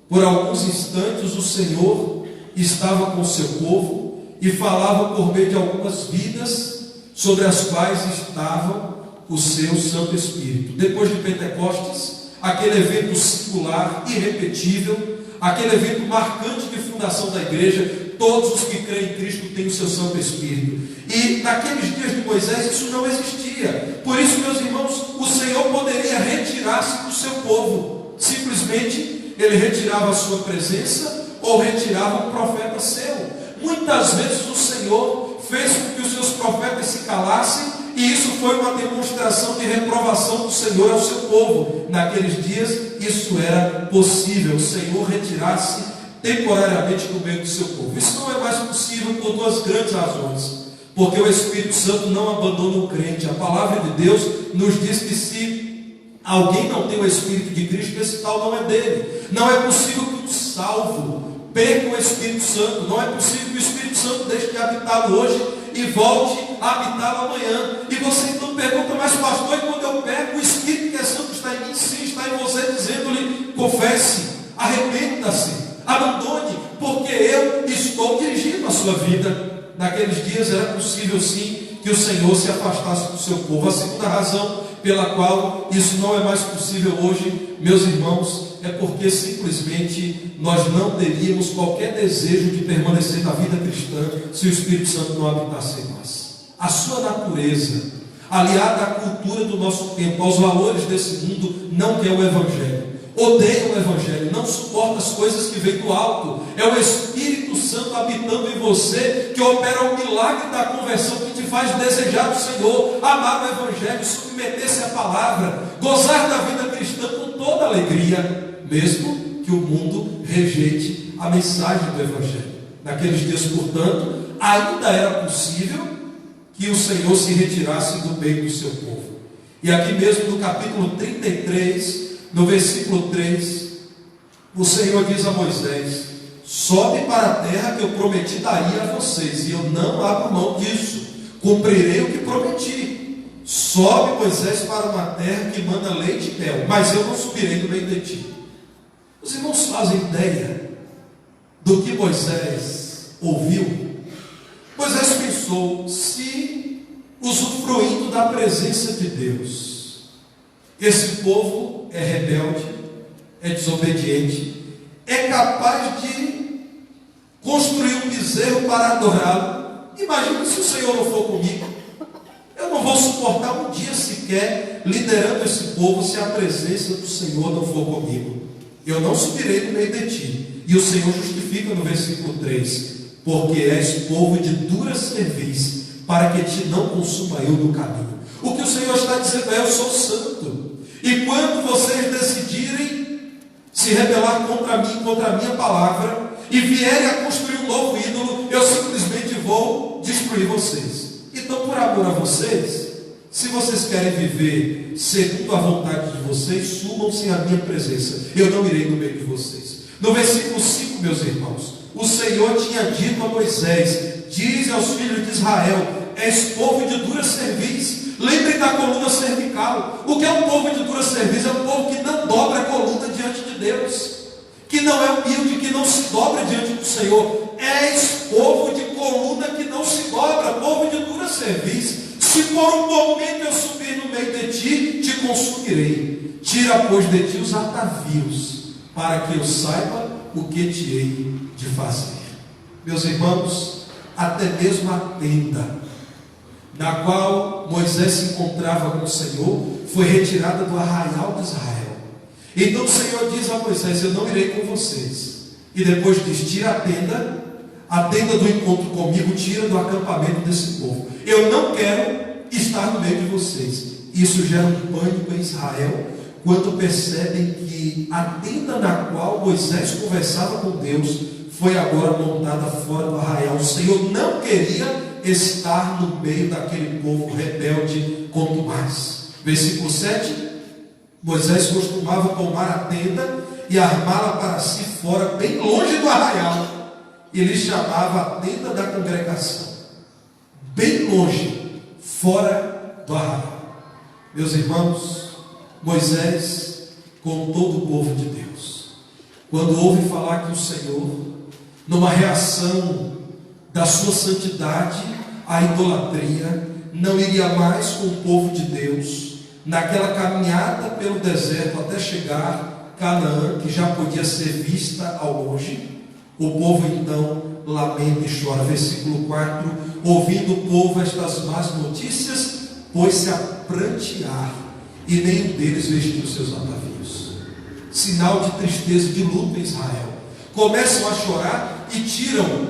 por alguns instantes, o Senhor estava com o seu povo e falava por meio de algumas vidas sobre as quais estava o seu Santo Espírito. Depois de Pentecostes, aquele evento singular, irrepetível, aquele evento marcante de fundação da igreja, todos os que creem em Cristo têm o seu Santo Espírito. E naqueles dias de Moisés isso não existia. Por isso, meus irmãos, o Senhor poderia retirar-se do seu povo. Simplesmente Ele retirava a sua presença ou retirava um profeta seu. Muitas vezes o Senhor fez com que os seus profetas se calassem, e isso foi uma demonstração de reprovação do Senhor ao seu povo. Naqueles dias isso era possível, o Senhor retirasse temporariamente do meio do seu povo. Isso não é mais possível por duas grandes razões. Porque o Espírito Santo não abandona o crente. A palavra de Deus nos diz que se alguém não tem o Espírito de Cristo, esse tal não é dele. Não é possível que um salvo perca o Espírito Santo. Não é possível que o Espírito Santo deixe de habitá-lo hoje e volte a habitá-lo amanhã. E você então pergunta: mas pastor, e quando eu pego, o Espírito que é santo está em mim? Sim, está em você, dizendo-lhe: confesse, arrependa-se, abandone, porque eu estou dirigindo a sua vida. Naqueles dias era possível sim que o Senhor se afastasse do seu povo. A segunda razão pela qual isso não é mais possível hoje, meus irmãos, é porque simplesmente nós não teríamos qualquer desejo de permanecer na vida cristã se o Espírito Santo não habitasse em nós. A sua natureza, aliada à cultura do nosso tempo, aos valores desse mundo, não quer o Evangelho, odeia o Evangelho, não suporta as coisas que vêm do alto. É o Espírito Santo habitando em você que opera o milagre da conversão, que te faz desejar o Senhor, amar o Evangelho, submeter-se à palavra, gozar da vida cristã com toda alegria, mesmo que o mundo rejeite a mensagem do Evangelho. Naqueles dias, portanto, ainda era possível que o Senhor se retirasse do meio do seu povo. E aqui mesmo no capítulo 33, no versículo 3, o Senhor diz a Moisés: sobe para a terra que eu prometi daria a vocês, e eu não abro mão disso, cumprirei o que prometi. Sobe, Moisés, para uma terra que manda leite e mel, mas eu não subirei do meio de ti. Os irmãos fazem ideia do que Moisés ouviu? Moisés pensou: se usufruindo da presença de Deus, esse povo é rebelde, é desobediente, é capaz de construir um bezerro para adorá-lo, imagina se o Senhor não for comigo. Eu não vou suportar um dia sequer liderando esse povo se a presença do Senhor não for comigo. Eu não subirei no meio de ti. E o Senhor justifica no versículo 3: porque és povo de dura cerviz, para que te não consuma eu no caminho. O que o Senhor está dizendo é: eu sou santo, e quando vocês decidirem se rebelar contra mim, contra a minha palavra, e vierem a construir um novo ídolo, eu simplesmente vou destruir vocês. Então, por amor a vocês, se vocês querem viver segundo a vontade de vocês, subam-se à minha presença, eu não irei no meio de vocês. No versículo 5, meus irmãos, o Senhor tinha dito a Moisés: diz aos filhos de Israel: és povo de dura cerviz. Lembrem da coluna cervical. O que é um povo de dura cerviz? É um povo que não dobra a coluna diante de Deus, que não é humilde, que não se dobra diante do Senhor. És povo de coluna que não se dobra, povo de dura cerviz. Se por um momento eu subir no meio de ti, te consumirei. Tira, pois, de ti os atavios, para que eu saiba o que te hei de fazer. Meus irmãos, até mesmo a tenda na qual Moisés se encontrava com o Senhor foi retirada do arraial de Israel. Então o Senhor diz a Moisés: eu não irei com vocês. E depois diz: tira a tenda do encontro comigo, tira do acampamento desse povo. Eu não quero estar no meio de vocês. Isso gera um pânico em Israel quando percebem que a tenda na qual Moisés conversava com Deus foi agora montada fora do arraial. O Senhor não queria estar no meio daquele povo rebelde quanto mais. Versículo 7: Moisés costumava tomar a tenda e armá-la para si fora, bem longe do arraial. Ele chamava a tenda da congregação, bem longe, fora do arraial. Meus irmãos, Moisés, com todo o povo de Deus, quando ouve falar que o Senhor, numa reação da sua santidade à idolatria, não iria mais com o povo de Deus naquela caminhada pelo deserto até chegar a Canaã, que já podia ser vista ao longe, o povo então lamenta e chora. Versículo 4: ouvindo o povo estas más notícias, pôs-se a prantear, e nenhum deles vestiu seus atavios. Sinal de tristeza, de luto em Israel. Começam a chorar e tiram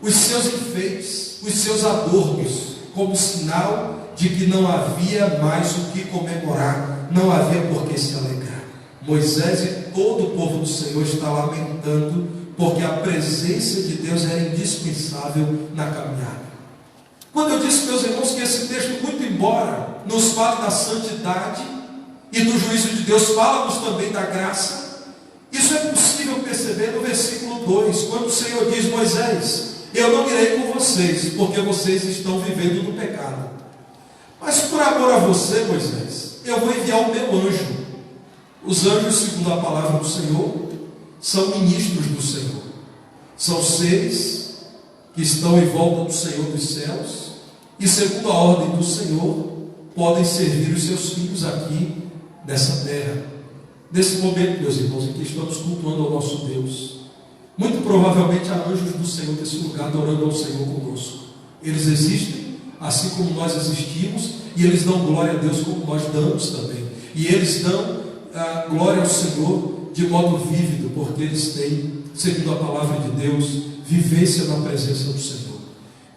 os seus enfeites, os seus adornos, como sinal de que não havia mais o que comemorar, não havia por que se alegrar. Moisés e todo o povo do Senhor está lamentando, porque a presença de Deus era indispensável na caminhada. Quando eu disse, meus irmãos, que esse texto, muito embora nos fale da santidade e do juízo de Deus, fala-nos também da graça. Isso é possível perceber no versículo 2, quando o Senhor diz: Moisés, eu não irei com vocês, porque vocês estão vivendo no pecado. Mas por amor a você, Moisés, eu vou enviar o meu anjo. Os anjos, segundo a palavra do Senhor, são ministros do Senhor. São seres que estão em volta do Senhor dos céus e, segundo a ordem do Senhor, podem servir os seus filhos aqui nessa terra. Nesse momento, meus irmãos, em que estamos cultuando ao nosso Deus, muito provavelmente há anjos do Senhor nesse lugar adorando ao Senhor conosco. Eles existem, assim como nós existimos, e eles dão glória a Deus como nós damos também. E eles dão glória ao Senhor de modo vívido, porque eles têm, segundo a palavra de Deus, vivência na presença do Senhor.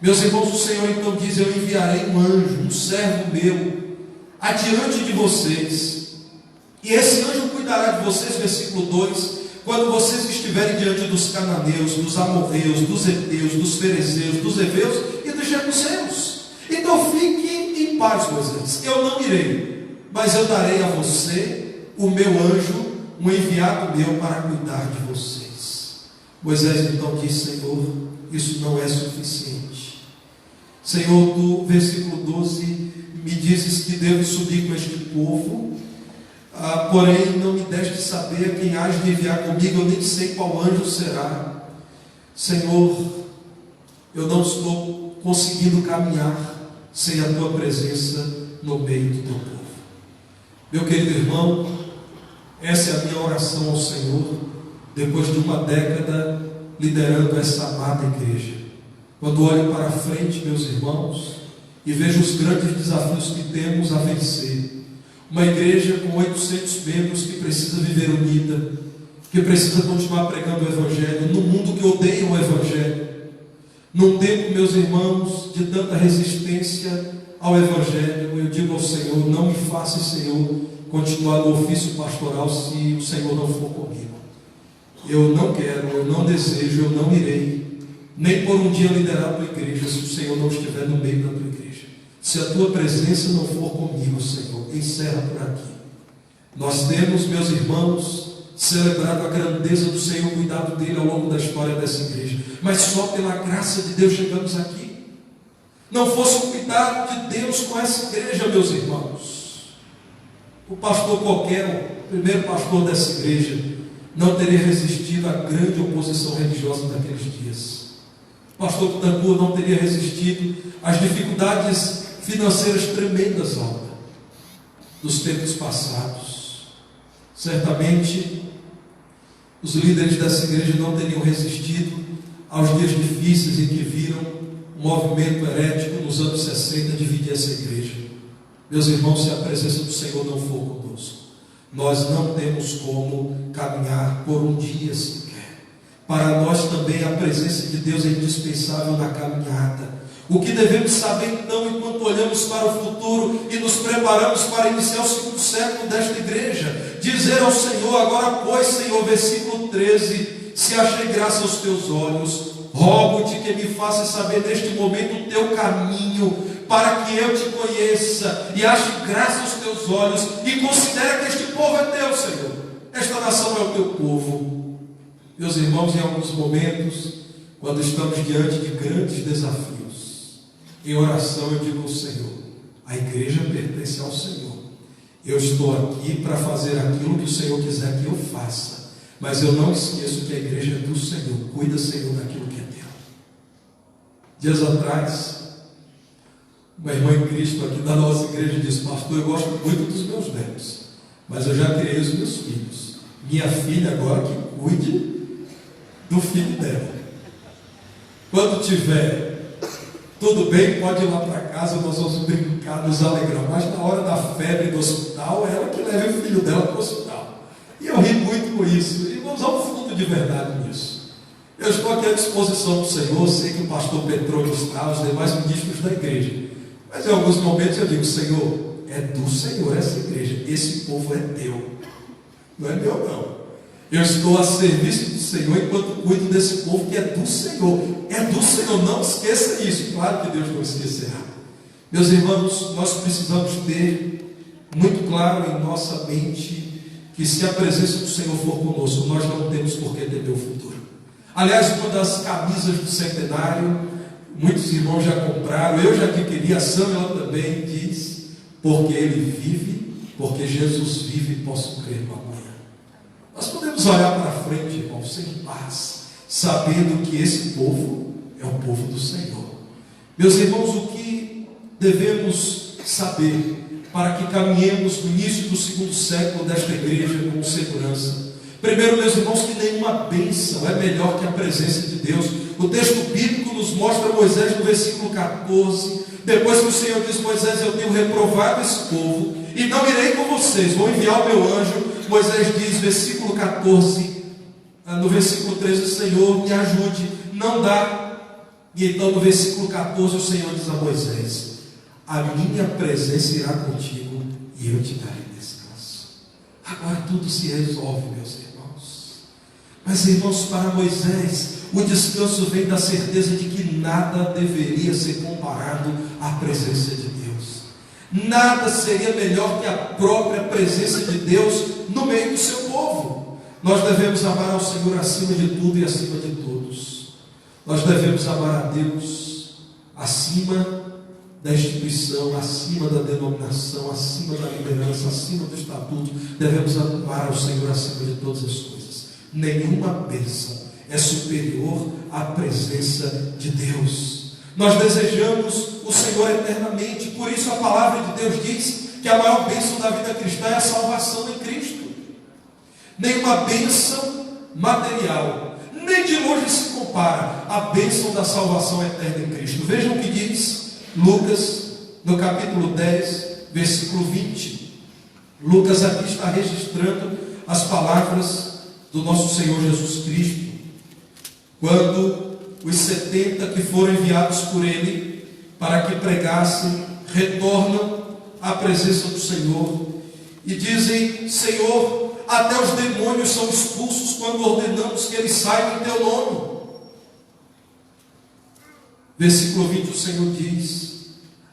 Meus irmãos, o Senhor então diz: eu enviarei um anjo, um servo meu, adiante de vocês, e esse anjo cuidará de vocês, versículo 2, quando vocês estiverem diante dos cananeus, dos amorreus, dos heteus, dos ferezeus, dos heveus e dos jebuseus. Então fiquem em paz, Moisés, eu não irei, mas eu darei a você o meu anjo, um enviado meu para cuidar de vocês. Moisés então diz: Senhor, isso não é suficiente. Senhor, tu, versículo 12, me dizes que devo subir com este povo, porém não me deste saber a quem hás de enviar comigo, eu nem sei qual anjo será. Senhor, eu não estou conseguindo caminhar sem a tua presença no meio do teu povo. Meu querido irmão, essa é a minha oração ao Senhor, depois de uma década liderando essa amada igreja. Quando olho para frente, meus irmãos, e vejo os grandes desafios que temos a vencer, uma igreja com 800 membros que precisa viver unida, que precisa continuar pregando o Evangelho, num mundo que odeia o Evangelho, num tempo, meus irmãos, de tanta resistência ao Evangelho, eu digo ao Senhor: não me faça, Senhor, continuar no ofício pastoral se o Senhor não for comigo. Eu não quero, eu não desejo, eu não irei, nem por um dia liderar a tua igreja, se o Senhor não estiver no meio da tua igreja. Se a tua presença não for comigo, Senhor, encerra por aqui. Nós temos, meus irmãos, celebrado a grandeza do Senhor, o cuidado dele ao longo da história dessa igreja, mas só pela graça de Deus chegamos aqui. Não fosse o cuidado de Deus com essa igreja, meus irmãos, o pastor qualquer, o primeiro pastor dessa igreja, não teria resistido à grande oposição religiosa daqueles dias. O pastor Pitangua não teria resistido às dificuldades financeiras tremendas, Alda, dos tempos passados. Certamente os líderes dessa igreja não teriam resistido aos dias difíceis em que viram o movimento herético nos anos 60 dividir essa igreja. Meus irmãos, se a presença do Senhor não for conosco, nós não temos como caminhar por um dia sequer. Para nós também a presença de Deus é indispensável na caminhada. O que devemos saber então, enquanto olhamos para o futuro e nos preparamos para iniciar o segundo século desta igreja? Dizer ao Senhor: agora pois, Senhor, versículo 13, se achei graça aos teus olhos, rogo-te que me faças saber neste momento o teu caminho, para que eu te conheça e ache graça aos teus olhos, e considere que este povo é teu, Senhor, esta nação é o teu povo. Meus irmãos, em alguns momentos, quando estamos diante de grandes desafios, em oração eu digo ao Senhor: a igreja pertence ao Senhor, eu estou aqui para fazer aquilo que o Senhor quiser que eu faça, mas eu não esqueço que a igreja é do Senhor. Cuida, Senhor, daquilo que é teu. Dias atrás, uma irmã em Cristo aqui da nossa igreja disse: pastor, eu gosto muito dos meus netos, mas eu já criei os meus filhos. Minha filha agora que cuide do filho dela. Quando tiver tudo bem, pode ir lá para casa, nós vamos brincar, nos alegrar, mas na hora da febre do hospital, é ela que leva o filho dela para o hospital. E eu ri muito com isso, e vamos ao fundo de verdade nisso. Eu estou aqui à disposição do Senhor, sei que o pastor Petrônio está, os demais ministros da igreja, mas em alguns momentos eu digo: Senhor, é do Senhor essa igreja, esse povo é teu, não é meu não. Eu estou a serviço do Senhor enquanto cuido desse povo que é do Senhor. É do Senhor, não esqueça isso. Claro que Deus não esquecerá. Meus irmãos, nós precisamos ter muito claro em nossa mente que se a presença do Senhor for conosco, nós não temos por que temer o futuro. Aliás, uma das camisas do centenário, muitos irmãos já compraram, eu já adquiri, a Samuel também diz: porque Ele vive, porque Jesus vive, posso crer no amanhã. Nós podemos olhar para frente, irmãos, sem paz, sabendo que esse povo é o povo do Senhor. Meus irmãos, o que devemos saber para que caminhemos no início do segundo século desta igreja com segurança? Primeiro, meus irmãos, que nenhuma bênção é melhor que a presença de Deus. O texto bíblico nos mostra Moisés no versículo 14. Depois que o Senhor diz: Moisés, eu tenho reprovado esse povo e não irei com vocês, vou enviar o meu anjo. Moisés diz, versículo 14, no versículo 13, Senhor, me ajude, não dá. E então no versículo 14 o Senhor diz a Moisés: a minha presença irá contigo e eu te darei descanso. Agora tudo se resolve, meus irmãos. Mas, irmãos, para Moisés, o descanso vem da certeza de que nada deveria ser comparado à presença de Deus. Nada seria melhor que a própria presença de Deus no meio do seu povo. Nós devemos amar ao Senhor acima de tudo e acima de todos. Nós devemos amar a Deus acima da instituição, acima da denominação, acima da liderança, acima do estatuto. Devemos amar ao Senhor acima de todas as coisas. Nenhuma bênção é superior à presença de Deus. Nós desejamos o Senhor eternamente. Por isso a palavra de Deus diz que a maior bênção da vida cristã é a salvação em Cristo. Nenhuma bênção material, nem de longe se compara à bênção da salvação eterna em Cristo. Vejam o que diz Lucas, no capítulo 10, versículo 20. Lucas aqui está registrando as palavras do nosso Senhor Jesus Cristo, quando os 70 que foram enviados por Ele para que pregassem, retornam à presença do Senhor e dizem: Senhor, até os demônios são expulsos quando ordenamos que eles saiam em Teu nome. Versículo 20, o Senhor diz: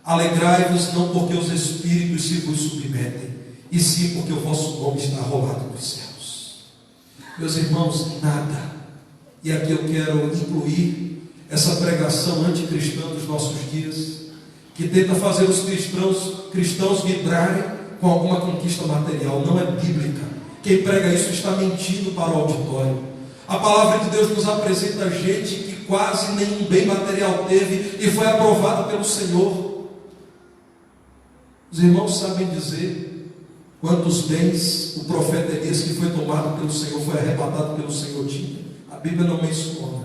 alegrai-vos não porque os espíritos se vos submetem, e sim porque o vosso nome está rolado nos céus. Meus irmãos, nada, e aqui eu quero incluir essa pregação anticristã dos nossos dias, que tenta fazer os cristãos vibrarem com alguma conquista material. Não é bíblica. Quem prega isso está mentindo para o auditório. A palavra de Deus nos apresenta gente que quase nenhum bem material teve e foi aprovada pelo Senhor. Os irmãos sabem dizer quantos bens o profeta Elias, que foi tomado pelo Senhor, foi arrebatado pelo Senhor, tinha? A Bíblia não menciona.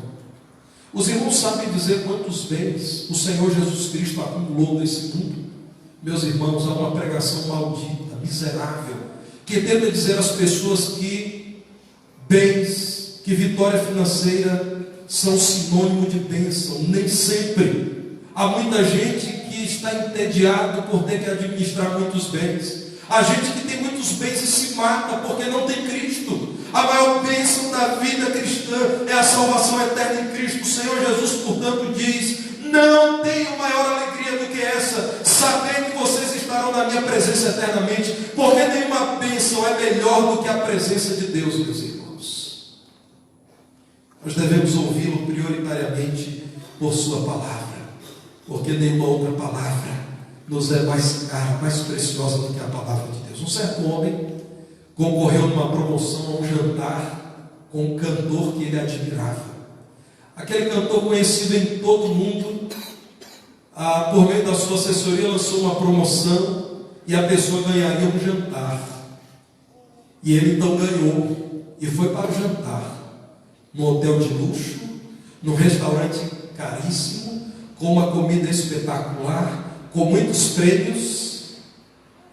Os irmãos sabem dizer quantos bens o Senhor Jesus Cristo acumulou nesse mundo? Meus irmãos, há uma pregação maldita, miserável, que tenta dizer às pessoas que bens, que vitória financeira são sinônimo de bênção. Nem sempre. Há muita gente que está entediado por ter que administrar muitos bens. Há gente que tem muitos bens e se mata porque não tem Cristo. A maior bênção da vida cristã é a salvação eterna em Cristo. O Senhor Jesus, portanto, diz: não tenho maior alegria do que essa, sabendo que vocês estarão na minha presença eternamente, porque nenhuma bênção é melhor do que a presença de Deus, meus irmãos. Nós devemos ouvi-lo prioritariamente por sua palavra, porque nenhuma outra palavra nos é mais cara, mais preciosa do que a palavra de Deus. Um certo homem concorreu numa promoção a um jantar com um cantor que ele admirava. Aquele cantor conhecido em todo o mundo, por meio da sua assessoria, lançou uma promoção e a pessoa ganharia um jantar. E ele então ganhou e foi para o jantar, num hotel de luxo, num restaurante caríssimo, com uma comida espetacular, com muitos prêmios.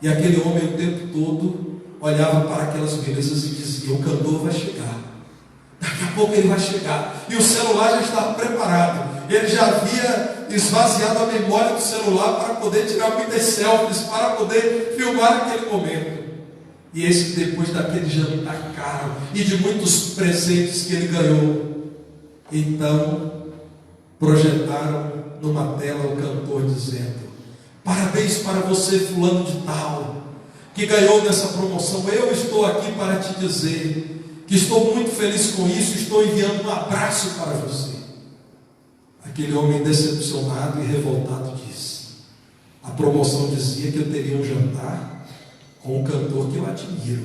E aquele homem o tempo todo olhava para aquelas belezas e dizia: o cantor vai chegar, daqui a pouco ele vai chegar. E o celular já estava preparado, ele já havia esvaziado a memória do celular para poder tirar muitas selfies, para poder filmar aquele momento. E esse, depois daquele jantar caro e de muitos presentes que ele ganhou, então projetaram numa tela o cantor dizendo: parabéns para você, fulano de tal, que ganhou nessa promoção. Eu estou aqui para te dizer que estou muito feliz com isso, estou enviando um abraço para você. Aquele homem decepcionado e revoltado disse: a promoção dizia que eu teria um jantar com um cantor que eu admiro,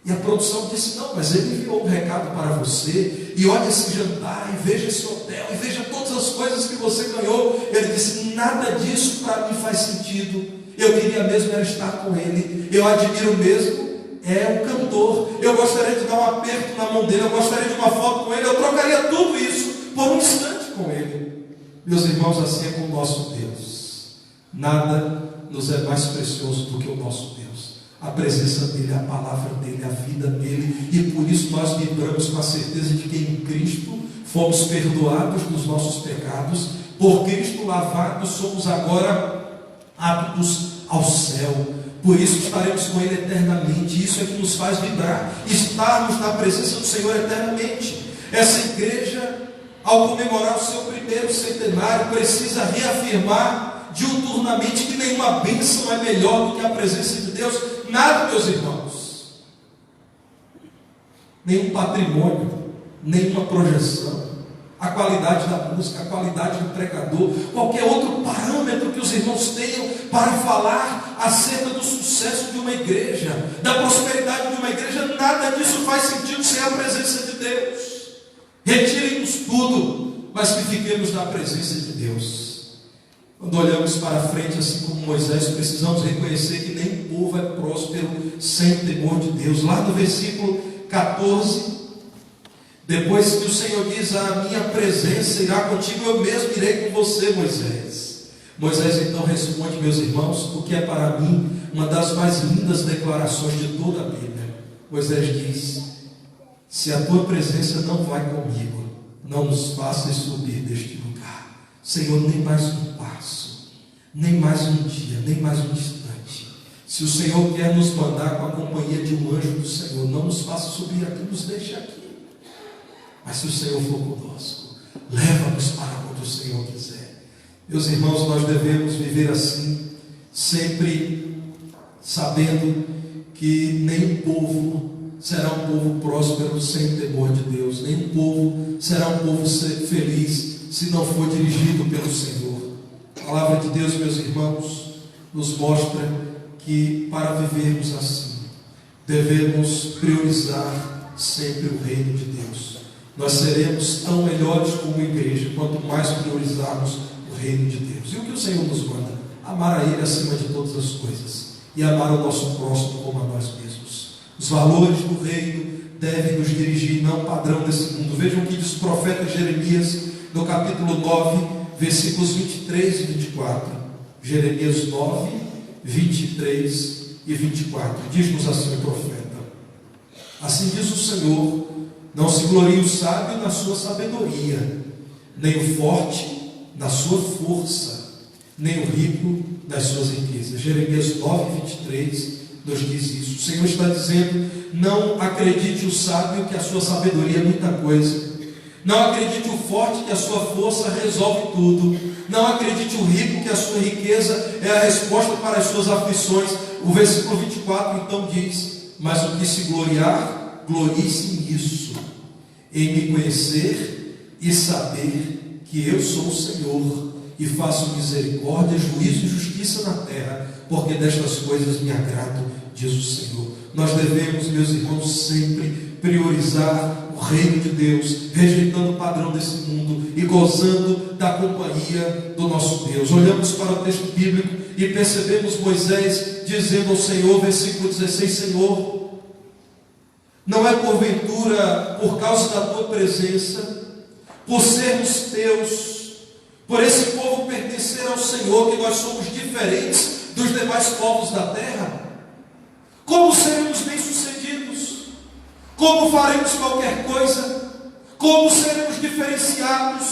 E a produção disse: não, mas ele enviou um recado para você, e olha esse jantar, e veja esse hotel, e veja todas as coisas que você ganhou. Ele disse: nada disso para mim faz sentido. Eu queria mesmo era estar com ele. Eu admiro mesmo o cantor. Eu gostaria de dar um aperto na mão dele, eu gostaria de uma foto com ele, eu trocaria tudo isso por um instante com ele. Meus irmãos, assim é com o nosso Deus. Nada nos é mais precioso do que o nosso Deus. A presença dele, a palavra dele, a vida dele, e por isso nós vibramos com a certeza de que em Cristo fomos perdoados dos nossos pecados, por Cristo lavados, somos agora aptos ao céu. Por isso estaremos com ele eternamente. Isso é que nos faz vibrar, estarmos na presença do Senhor eternamente. Essa igreja, ao comemorar o seu primeiro centenário, precisa reafirmar diuturnamente que nenhuma bênção é melhor do que a presença de Deus. Nada, meus irmãos. Nenhum patrimônio, nenhuma projeção, a qualidade da música, a qualidade do pregador, qualquer outro parâmetro que os irmãos tenham para falar acerca do sucesso de uma igreja, da prosperidade de uma igreja, nada disso faz sentido sem a presença de Deus. Retirem-nos tudo, mas que fiquemos na presença de Deus. Quando olhamos para frente, assim como Moisés, precisamos reconhecer que nem o povo é próspero sem temor de Deus. Lá no versículo 14, depois que o Senhor diz: a minha presença irá contigo, eu mesmo irei com você, Moisés. Moisés então responde, meus irmãos, o que é para mim uma das mais lindas declarações de toda a Bíblia. Moisés diz: se a tua presença não vai comigo, não nos faças subir deste lugar. Senhor, nem mais um passo, nem mais um dia, nem mais um instante. Se o Senhor quer nos mandar com a companhia de um anjo do Senhor, não nos faça subir aqui, nos deixe aqui. Mas se o Senhor for conosco, leva-nos para onde o Senhor quiser. Meus irmãos, nós devemos viver assim, sempre sabendo que nem o povo será um povo próspero sem temor de Deus, nem o povo será um povo feliz se não for dirigido pelo Senhor. A palavra de Deus, meus irmãos, nos mostra que para vivermos assim, devemos priorizar sempre o reino de Deus. Nós seremos tão melhores como igreja quanto mais priorizarmos o reino de Deus. E o que o Senhor nos manda? Amar a Ele acima de todas as coisas e amar o nosso próximo como a nós mesmos. Os valores do reino devem nos dirigir, não o padrão desse mundo. Vejam o que diz o profeta Jeremias no capítulo 9, versículos 23 e 24. Jeremias 9, 23 e 24. Diz-nos assim o profeta: assim diz o Senhor, não se glorie o sábio na sua sabedoria, nem o forte na sua força, nem o rico nas suas riquezas. Jeremias 9, 23 nos diz isso. O Senhor está dizendo: não acredite o sábio que a sua sabedoria é muita coisa. Não acredite o forte que a sua força resolve tudo. Não acredite o rico que a sua riqueza é a resposta para as suas aflições. O versículo 24 então diz: mas o que se gloriar, glorie-se nisso, em me conhecer e saber que eu sou o Senhor, e faço misericórdia, juízo e justiça na terra, porque destas coisas me agrado, diz o Senhor. Nós devemos, meus irmãos, sempre priorizar o reino de Deus, rejeitando o padrão desse mundo e gozando da companhia do nosso Deus. Olhamos para o texto bíblico e percebemos Moisés dizendo ao Senhor, versículo 16: Senhor, não é porventura por causa da tua presença, por sermos teus, por esse povo pertencer ao Senhor, que nós somos diferentes dos demais povos da terra? Como seremos bem-sucedidos? Como faremos qualquer coisa? Como seremos diferenciados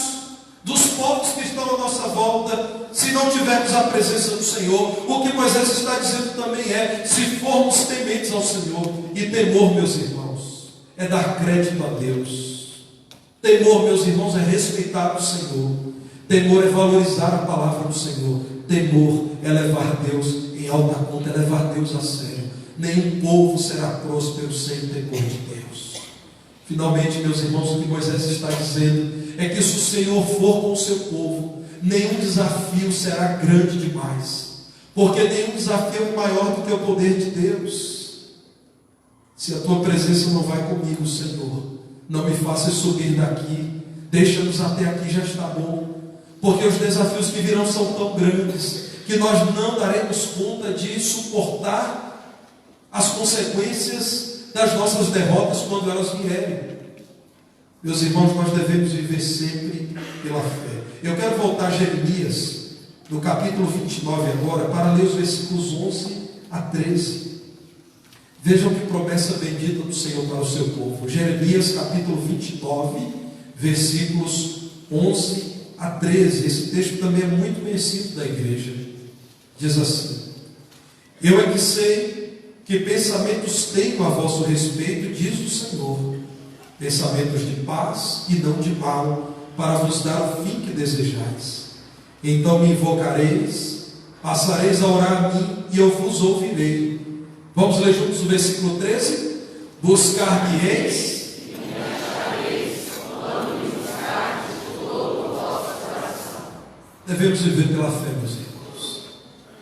dos povos que estão à nossa volta, se não tivermos a presença do Senhor? O que Moisés está dizendo também é: se formos tementes ao Senhor. E temor, meus irmãos, é dar crédito a Deus. Temor, meus irmãos, é respeitar o Senhor. Temor é valorizar a palavra do Senhor. Temor é levar Deus em alta conta, é levar Deus a sério. Nenhum povo será próspero sem o temor de Deus. Finalmente, meus irmãos, o que Moisés está dizendo é que se o Senhor for com o seu povo, nenhum desafio será grande demais, porque nenhum desafio é maior do que o poder de Deus. Se a tua presença não vai comigo, Senhor, não me faças subir daqui, deixa-nos até aqui, já está bom, porque os desafios que virão são tão grandes, que nós não daremos conta de suportar as consequências das nossas derrotas quando elas vierem. Meus irmãos, nós devemos viver sempre pela fé. Eu quero voltar a Jeremias, no capítulo 29 agora, para ler os versículos 11 a 13. Vejam que promessa bendita do Senhor para o seu povo. Jeremias capítulo 29, versículos 11 a 13. Esse texto também é muito conhecido da igreja. Diz assim: eu é que sei que pensamentos tenho a vosso respeito, diz o Senhor, pensamentos de paz e não de mal, para vos dar o fim que desejais. Então me invocareis, passareis a orar a mim, e eu vos ouvirei. Vamos ler juntos o versículo 13? Buscar-me-eis, devemos viver pela fé, meus irmãos,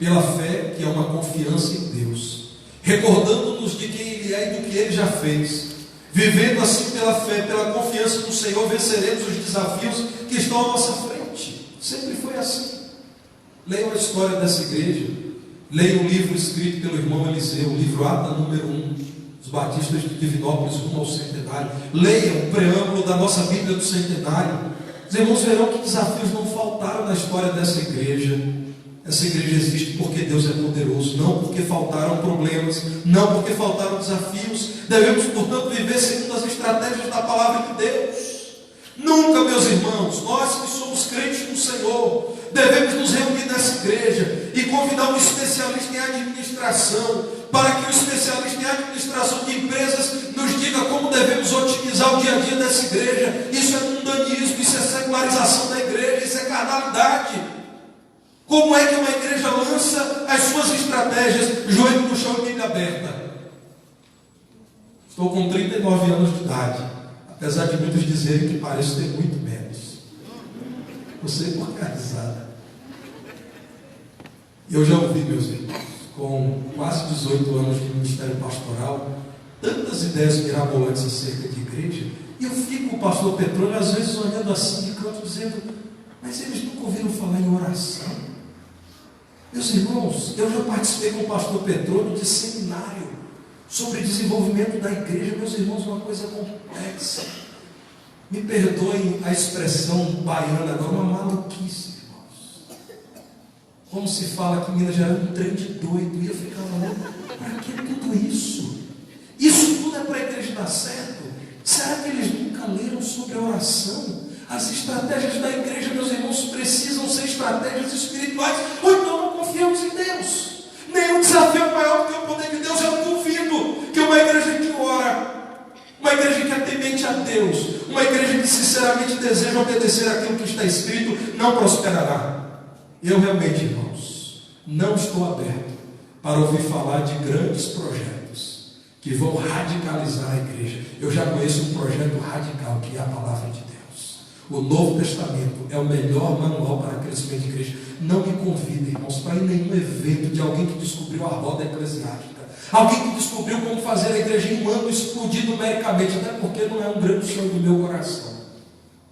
pela fé, que é uma confiança em Deus, recordando-nos de quem Ele é e do que Ele já fez. Vivendo assim pela fé, pela confiança no Senhor, venceremos os desafios que estão à nossa frente. Sempre foi assim. Leiam a história dessa igreja, leiam o livro escrito pelo irmão Eliseu, o livro Ata número 1, os batistas de Divinópolis rumo ao centenário. Leiam o preâmbulo da nossa Bíblia do centenário. Os irmãos verão que desafios não faltaram na história dessa igreja. Essa igreja existe porque Deus é poderoso, não porque faltaram problemas, não porque faltaram desafios. Devemos, portanto, viver segundo as estratégias da palavra de Deus. Nunca, meus irmãos, nós que somos crentes no Senhor, devemos nos reunir nessa igreja e convidar um especialista em administração, para que o especialista em administração de empresas nos diga como devemos otimizar o dia a dia dessa igreja. Isso é mundanismo, isso é secularização da igreja, isso é carnalidade. Como é que uma igreja lança as suas estratégias, joelho no chão e Bíblia aberta? Estou com 39 anos de idade, apesar de muitos dizerem que pareço ter muito menos. Você é organizada. Eu já ouvi, meus irmãos, com quase 18 anos de ministério pastoral, tantas ideias mirabolantes acerca de igreja, e eu fico com o pastor Petrônio, às vezes olhando assim de canto, dizendo: mas eles nunca ouviram falar em oração? Meus irmãos, eu já participei com o pastor Petrônio de seminário sobre desenvolvimento da igreja. Meus irmãos, uma coisa complexa. Me perdoem a expressão baiana agora, uma maluquice, irmãos. Como se fala que Minas Gerais é um trem de doido. E eu ficava olhando: para que tudo isso? Isso tudo é para a igreja dar certo? Será que eles nunca leram sobre a oração? As estratégias da igreja, meus irmãos, precisam ser estratégias espirituais, ou então não confiamos em Deus. Nenhum desafio é maior do que o poder de Deus. Eu duvido que uma igreja que ora, uma igreja que é temente a Deus, uma igreja que sinceramente deseja obedecer aquilo que está escrito, não prosperará. Eu realmente, irmãos, não estou aberto para ouvir falar de grandes projetos que vão radicalizar a igreja. Eu já conheço um projeto radical, que é a palavra de Deus. O Novo Testamento é o melhor manual para crescimento de igreja. Não me convidem, irmãos, para ir em nenhum evento de alguém que descobriu a roda eclesiástica, alguém que descobriu como fazer a igreja em um ano explodir numericamente, até porque não é um grande sonho do meu coração.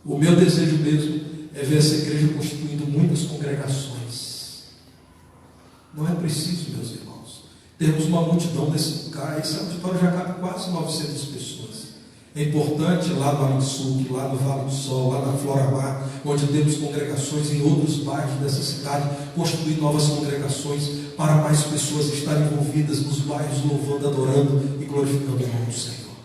O meu desejo mesmo é ver essa igreja constituindo muitas congregações. Não é preciso, meus irmãos, termos uma multidão desse lugar. Esse auditório já cabe quase 900 pessoas. É importante lá no Alinsul, lá no Vale do Sol, lá na Flora Mar, onde temos congregações em outros bairros dessa cidade, construir novas congregações para mais pessoas estarem envolvidas nos bairros, louvando, adorando e glorificando o nome do Senhor.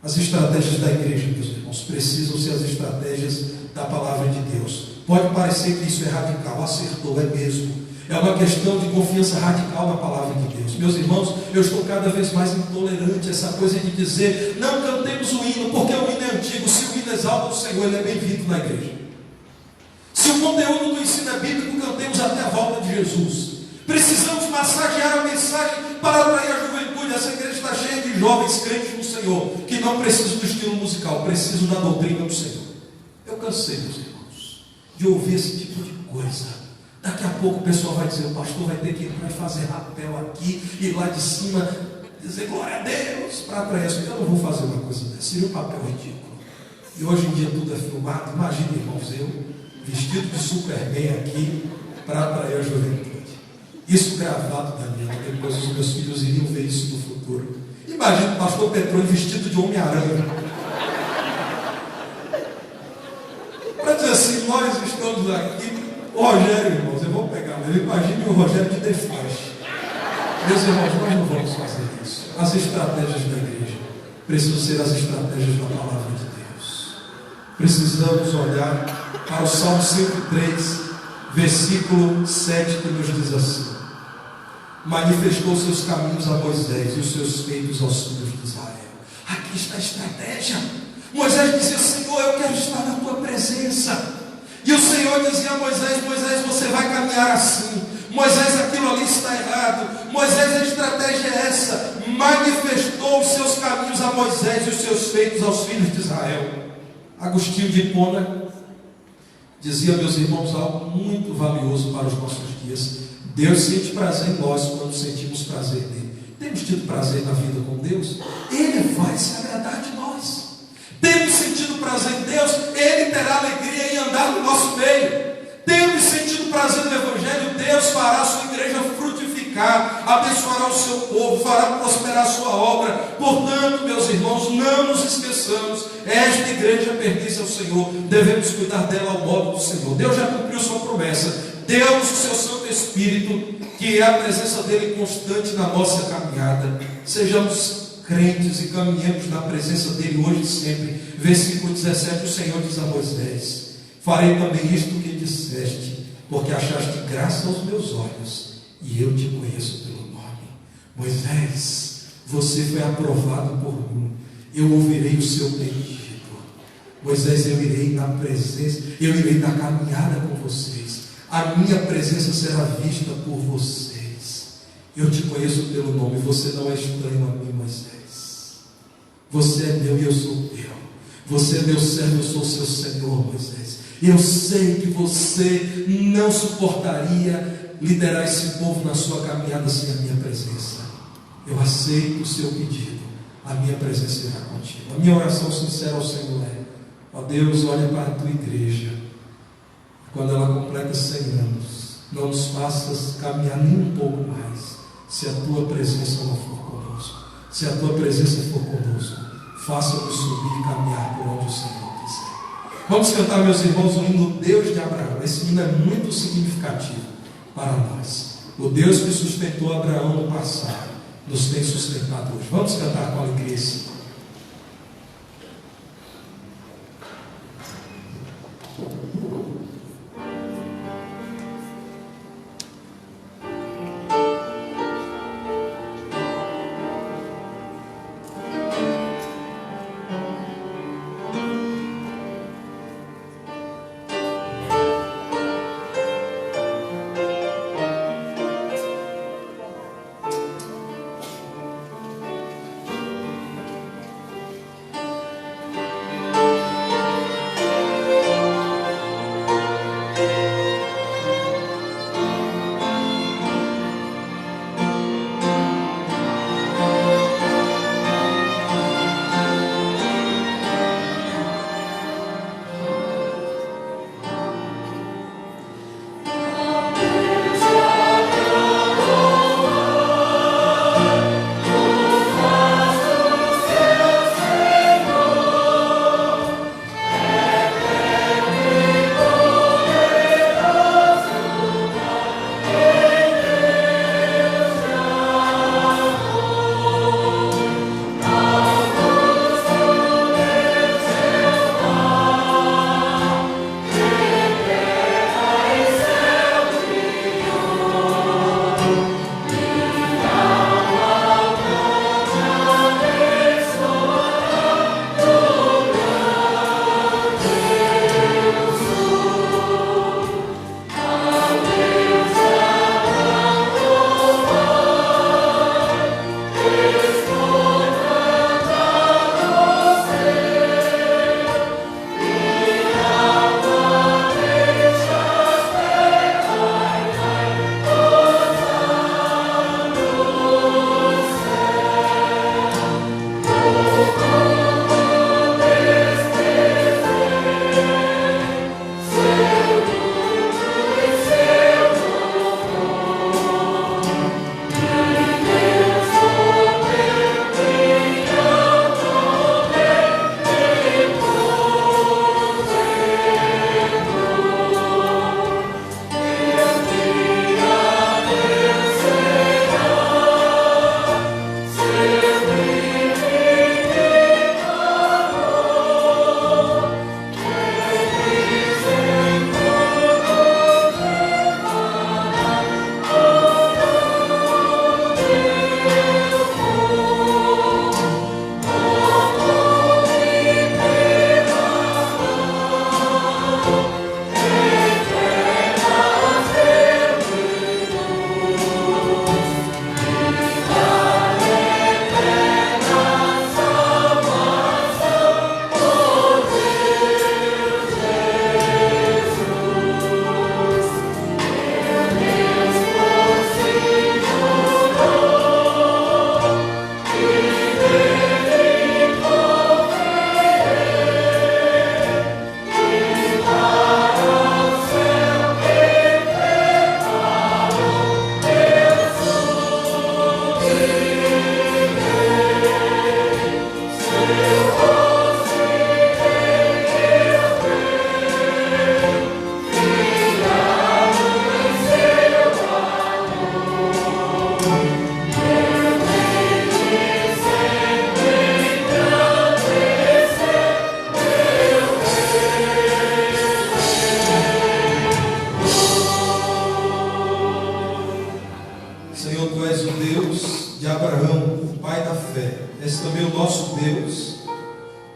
As estratégias da igreja, meus irmãos, precisam ser as estratégias da palavra de Deus. Pode parecer que isso é radical, acertou, é mesmo. É uma questão de confiança radical na palavra de Deus. Meus irmãos, eu estou cada vez mais intolerante a essa coisa de dizer: não cantemos o hino, porque o hino é antigo. Se o hino exalta o Senhor, ele é bem-vindo na igreja. Se o conteúdo do ensino é bíblico, cantemos até a volta de Jesus. Precisamos massagear a mensagem para atrair a juventude. Essa igreja está cheia de jovens crentes no Senhor, que não precisam do estilo musical, precisam da doutrina do Senhor. Eu cansei, meus irmãos, de ouvir esse tipo de coisa. Daqui a pouco o pessoal vai dizer: o pastor vai ter que ir para fazer rapel aqui, e lá de cima dizer glória a Deus para atrair as pessoas. Eu não vou fazer uma coisa dessa, seria um papel ridículo. E hoje em dia tudo é filmado. Imagina, irmãos, eu vestido de Superman aqui para atrair a juventude. Isso gravado, Daniel, depois os meus filhos iriam ver isso no futuro. Imagina o pastor Petrone vestido de Homem-Aranha. Para dizer assim, nós estamos aqui, o Rogério, irmãos, eu vou pegar, mas imagine o Rogério de The Flash. Meus irmãos, nós não vamos fazer isso. As estratégias da igreja precisam ser as estratégias da palavra de Deus. Precisamos olhar para o Salmo 103, versículo 7, que nos diz assim: manifestou seus caminhos a Moisés e os seus feitos aos filhos de Israel. Aqui está a estratégia. Moisés dizia: Senhor, eu quero estar na tua presença. E o Senhor dizia a Moisés: Moisés, você vai caminhar assim. Moisés, aquilo ali está errado. Moisés, a estratégia é essa. Manifestou os seus caminhos a Moisés e os seus feitos aos filhos de Israel. Agostinho de Hipona dizia, meus irmãos, algo muito valioso para os nossos dias: Deus sente prazer em nós quando sentimos prazer nele. Temos tido prazer na vida com Deus? Ele vai se agradar de nós. Temos sentido prazer em Deus? Ele terá alegria em andar no nosso meio. Temos sentido prazer no Evangelho? Deus fará a sua igreja frutificar, abençoará o seu povo, fará prosperar a sua obra. Portanto, meus irmãos, não nos esqueçamos, esta igreja pertence ao Senhor, devemos cuidar dela ao modo do Senhor. Deus já cumpriu sua promessa, deu-nos o seu Santo Espírito, que é a presença dele constante na nossa caminhada. Sejamos crentes e caminhemos na presença dele hoje e sempre. Versículo 17, o Senhor diz a Moisés: farei também isto que disseste, porque achaste graça aos meus olhos, e eu te conheço pelo nome. Moisés, você foi aprovado por mim, eu ouvirei o seu pedido. Moisés, eu irei na presença, eu irei na caminhada com vocês, a minha presença será vista por vocês. Eu te conheço pelo nome, você não é estranho a mim, Moisés. Você é meu e eu sou teu. Você é meu servo, eu sou seu Senhor, Moisés. Eu sei que você não suportaria liderar esse povo na sua caminhada sem a minha presença. Eu aceito o seu pedido, a minha presença irá contigo. A minha oração sincera ao Senhor é: ó Deus, olha para a tua igreja, quando ela completa 100 anos, não nos faças caminhar nem um pouco mais, se a tua presença não for conosco. Se a tua presença for conosco, faça-nos subir e caminhar por onde o Senhor quiser. Vamos cantar, meus irmãos, o hino Deus de Abraão. Esse hino é muito significativo para nós. O Deus que sustentou Abraão no passado nos tem sustentado hoje. Vamos cantar com alegria esse hino.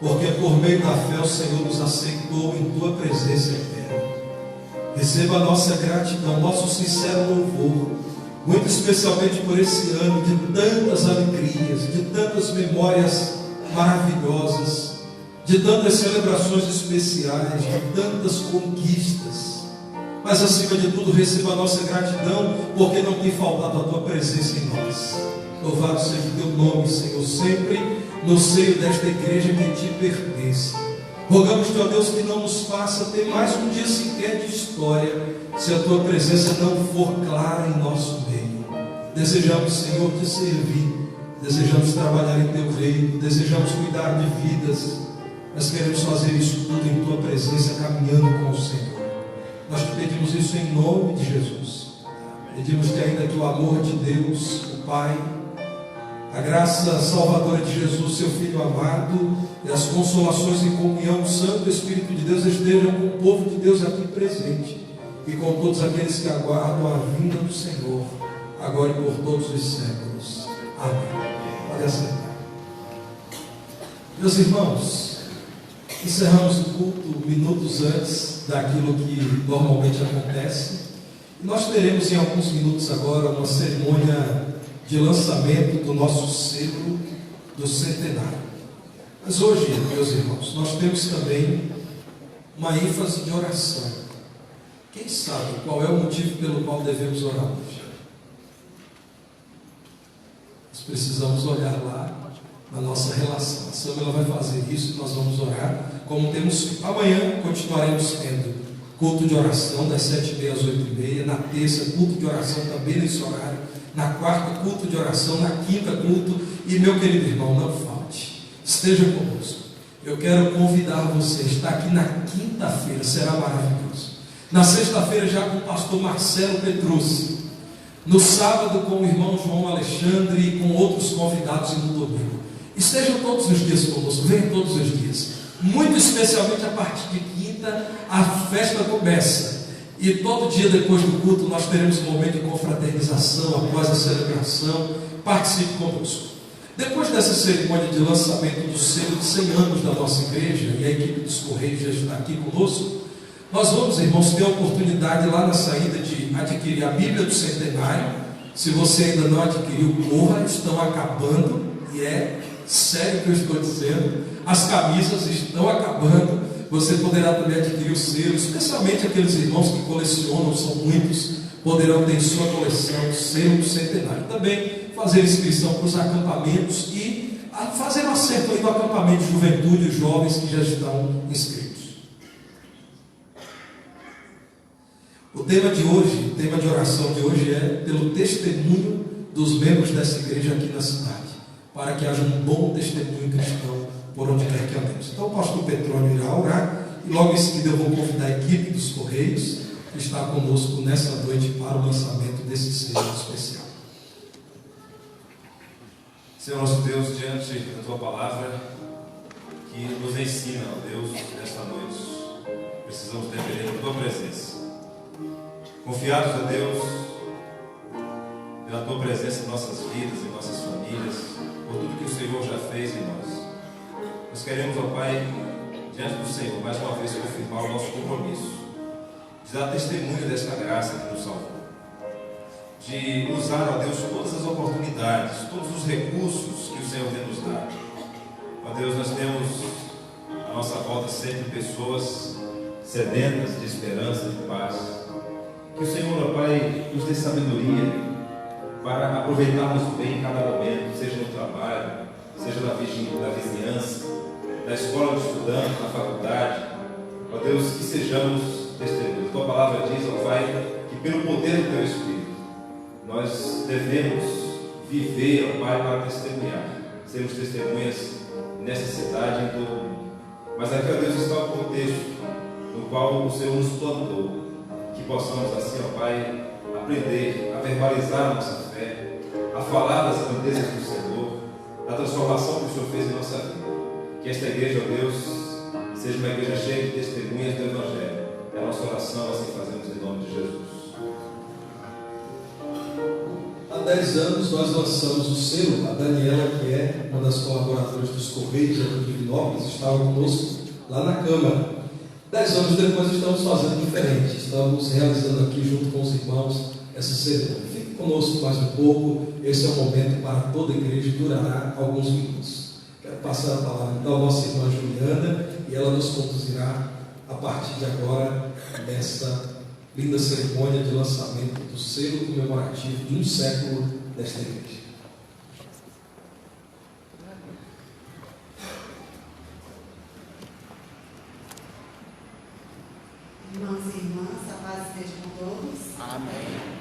porque por meio da fé o Senhor nos aceitou em tua presença eterna. Receba a nossa gratidão, nosso sincero louvor, muito especialmente por esse ano de tantas alegrias, de tantas memórias maravilhosas, de tantas celebrações especiais, de tantas conquistas. Mas acima de tudo, receba a nossa gratidão, porque não tem faltado a tua presença em nós. Louvado seja o teu nome, Senhor, sempre no seio desta igreja que te pertence. Rogamos-te, ó Deus, que não nos faça ter mais um dia sequer de história, se a tua presença não for clara em nosso meio. Desejamos, Senhor, te servir, desejamos trabalhar em teu reino, desejamos cuidar de vidas, mas queremos fazer isso tudo em tua presença, caminhando com o Senhor. Nós te pedimos isso em nome de Jesus. Pedimos que ainda que o amor de Deus, o Pai, a graça salvadora de Jesus, seu Filho amado, e as consolações em comunhão do Santo Espírito de Deus estejam com o povo de Deus aqui presente e com todos aqueles que aguardam a vinda do Senhor, agora e por todos os séculos. Amém. Pode assentar. Meus irmãos, encerramos o culto minutos antes daquilo que normalmente acontece. E nós teremos em alguns minutos agora uma cerimônia de lançamento do nosso selo do centenário. Mas hoje, meus irmãos, nós temos também uma ênfase de oração. Quem sabe qual é o motivo pelo qual devemos orar hoje? Nós precisamos olhar lá na nossa relação. A Samela vai fazer isso e nós vamos orar. Como temos amanhã, continuaremos tendo culto de oração das 7h30 às 8h30. Na terça, culto de oração também nesse horário. Na quarta, culto de oração. Na quinta, culto. E meu querido irmão, não falte, esteja conosco. Eu quero convidar você a estar aqui na quinta-feira, será maravilhoso. Na sexta-feira já com o pastor Marcelo Petruzzi. No sábado com o irmão João Alexandre e com outros convidados, e no domingo. Estejam todos os dias conosco, venham todos os dias. Muito especialmente a partir de quinta, a festa começa. E todo dia depois do culto nós teremos um momento de confraternização, após a celebração. Participe conosco. Depois dessa cerimônia de lançamento do selo de 100 anos da nossa igreja, e a equipe dos Correios já está aqui conosco, nós vamos, irmãos, ter a oportunidade lá na saída de adquirir a Bíblia do Centenário. Se você ainda não adquiriu, corra, estão acabando, e é sério o que eu estou dizendo. As camisas estão acabando. Você poderá também adquirir o selo, especialmente aqueles irmãos que colecionam, são muitos, poderão ter em sua coleção o selo do centenário. Também fazer inscrição para os acampamentos e fazer um acerto aí do acampamento de juventude e jovens que já estão inscritos. O tema de hoje, o tema de oração de hoje é pelo testemunho dos membros dessa igreja aqui na cidade, para que haja um bom testemunho cristão por onde quer que andemos. Então o pastor Petrônio irá orar e logo em seguida eu vou convidar a equipe dos Correios que está conosco nessa noite para o lançamento desse selo especial. Senhor nosso Deus, diante da Tua Palavra, que nos ensina, ó Deus, nesta noite, precisamos depender da Tua presença. Confiados, ó Deus, pela Tua presença em nossas vidas, em nossas famílias, por tudo que o Senhor já fez em nós. Nós queremos, ó Pai, diante do Senhor, mais uma vez confirmar o nosso compromisso, de dar testemunho desta graça que nos salvou, de usar, ó Deus, todas as oportunidades, todos os recursos que o Senhor tem nos dado. Ó Deus, nós temos à nossa volta sempre pessoas sedentas de esperança, de paz. Que o Senhor, ó Pai, nos dê sabedoria para aproveitarmos bem cada momento, seja no trabalho, seja na vizinhança, na escola de estudantes, na faculdade. Ó Deus, que sejamos testemunhos. A Tua palavra diz, ó Pai, que pelo poder do Teu Espírito nós devemos viver, ó Pai, para testemunhar. Sermos testemunhas nessa cidade e em todo o mundo. Mas aqui, ó Deus, está o contexto no qual o Senhor nos plantou. Que possamos assim, ó Pai, aprender a verbalizar a nossa fé, a falar das grandezas do Senhor, da transformação que o Senhor fez em nossa vida. Que esta igreja, ó Deus, seja uma igreja cheia de testemunhas do Evangelho. É a nossa oração, assim fazemos em nome de Jesus. Há 10 anos nós lançamos o selo, a Daniela, que é uma das colaboradoras dos Correios aqui de Divinópolis, estava conosco lá na Câmara. 10 anos depois estamos fazendo diferente, estamos realizando aqui junto com os irmãos essa cerimônia. Fique conosco mais um pouco, esse é o momento para toda a igreja, durará alguns minutos. Quero passar a palavra então à nossa irmã Juliana e ela nos conduzirá a partir de agora nessa linda cerimônia de lançamento do selo comemorativo de um século desta igreja. Irmãos e irmãs, a paz esteja com todos. Amém.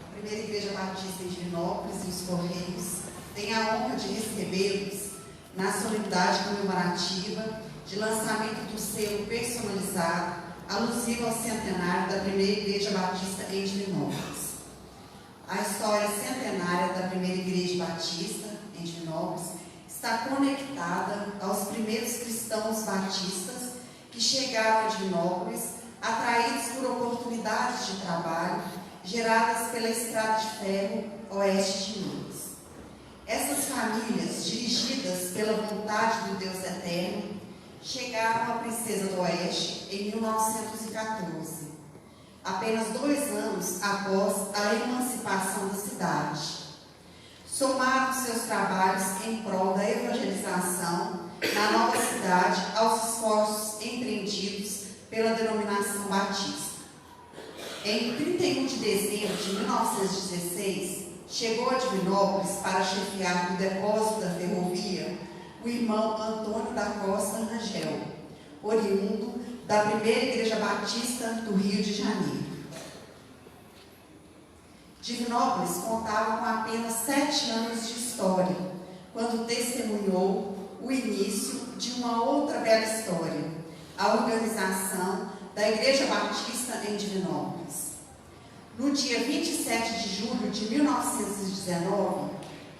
A Primeira Igreja Batista em Divinópolis e os Correios tem a honra de recebê-los na solenidade comemorativa de lançamento do selo personalizado alusivo ao centenário da Primeira Igreja Batista em Divinópolis. A história centenária da Primeira Igreja Batista em Divinópolis está conectada aos primeiros cristãos batistas que chegaram a Divinópolis, atraídos por oportunidades de trabalho geradas pela estrada de ferro oeste de Minas. Essas famílias, dirigidas pela vontade do Deus Eterno, chegaram à Princesa do Oeste em 1914, apenas 2 anos após a emancipação da cidade. Somaram seus trabalhos em prol da evangelização na nova cidade aos esforços empreendidos pela denominação batista. Em 31 de dezembro de 1916, chegou a Divinópolis para chefiar o depósito da ferrovia o irmão Antônio da Costa Rangel, oriundo da Primeira Igreja Batista do Rio de Janeiro. Divinópolis contava com apenas 7 anos de história, quando testemunhou o início de uma outra bela história, a organização da Igreja Batista em Divinópolis. No dia 27 de julho de 1919,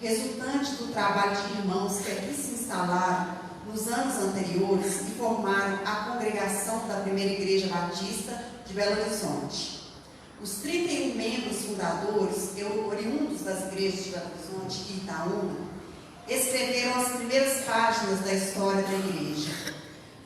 resultante do trabalho de irmãos que aqui se instalaram nos anos anteriores e formaram a congregação da Primeira Igreja Batista de Belo Horizonte. Os 31 membros fundadores, oriundos das igrejas de Belo Horizonte e Itaúna, escreveram as primeiras páginas da história da igreja.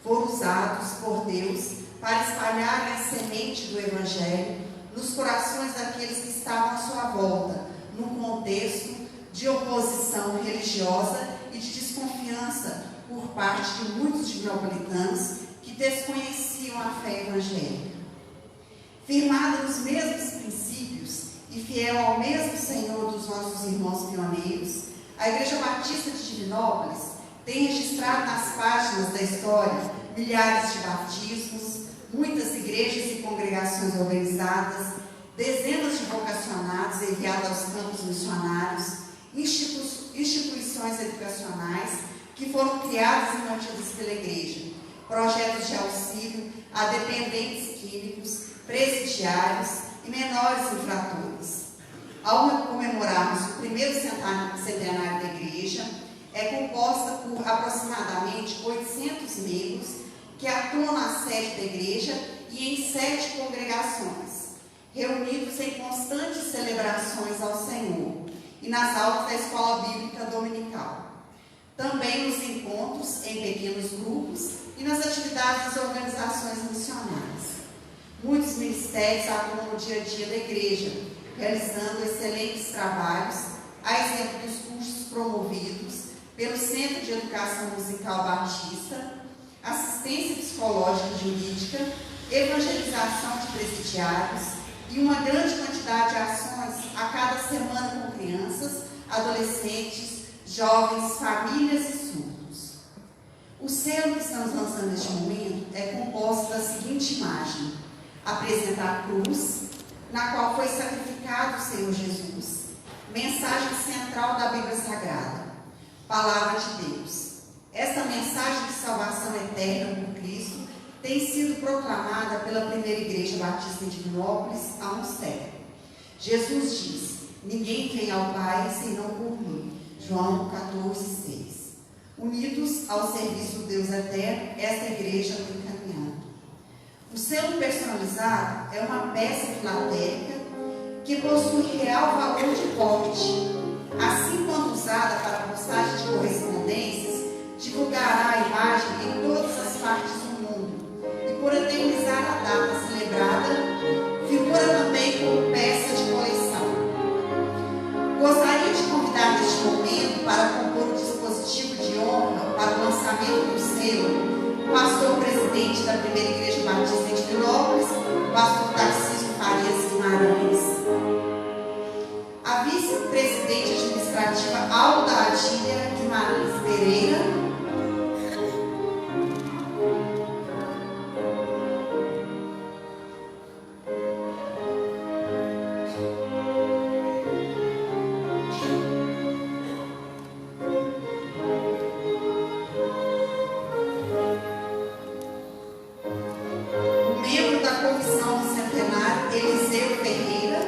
Foram usados por Deus para espalharem a semente do Evangelho nos corações daqueles que estavam à sua volta, num contexto de oposição religiosa e de desconfiança por parte de muitos divinopolitanos que desconheciam a fé evangélica. Firmada nos mesmos princípios e fiel ao mesmo Senhor dos nossos irmãos pioneiros, a Igreja Batista de Divinópolis tem registrado nas páginas da história milhares de batismos, muitas igrejas e congregações organizadas, dezenas de vocacionados enviados aos campos missionários, instituições educacionais que foram criadas e mantidas pela igreja, projetos de auxílio a dependentes químicos, presidiários e menores infratores. Ao comemorarmos o primeiro centenário da igreja, é composta por aproximadamente 800 membros que atuam na sede da igreja e em 7 congregações, reunidos em constantes celebrações ao Senhor e nas aulas da escola bíblica dominical. Também nos encontros em pequenos grupos e nas atividades das organizações missionárias. Muitos ministérios atuam no dia a dia da igreja, realizando excelentes trabalhos, a exemplo dos cursos promovidos pelo Centro de Educação Musical Batista, assistência psicológica e jurídica, evangelização de presidiários e uma grande quantidade de ações a cada semana com crianças, adolescentes, jovens, famílias e surdos. O selo que estamos lançando neste momento é composto da seguinte imagem: apresenta a cruz, na qual foi sacrificado o Senhor Jesus, mensagem central da Bíblia Sagrada, Palavra de Deus. Esta mensagem de salvação eterna por Cristo tem sido proclamada pela Primeira Igreja Batista em Divinópolis há um século. Jesus diz: ninguém vem ao Pai senão por mim. João 14:6. Unidos ao serviço do Deus Eterno, esta igreja vem caminhando. O selo personalizado é uma peça filatélica que possui real valor de porte. Assim, quando usada para postagem de correspondências, divulgará a imagem em todas as partes do mundo e, por eternizar a data celebrada, figura também como peça de coleção. Gostaria de convidar neste momento para compor o dispositivo de honra para o lançamento do selo o pastor presidente da Primeira Igreja Batista de Divinópolis, pastor Tarcísio Farias Guimarães. A vice-presidente administrativa Alda Adília Guimarães Pereira. O membro da Comissão do Centenário, Eliseu Ferreira.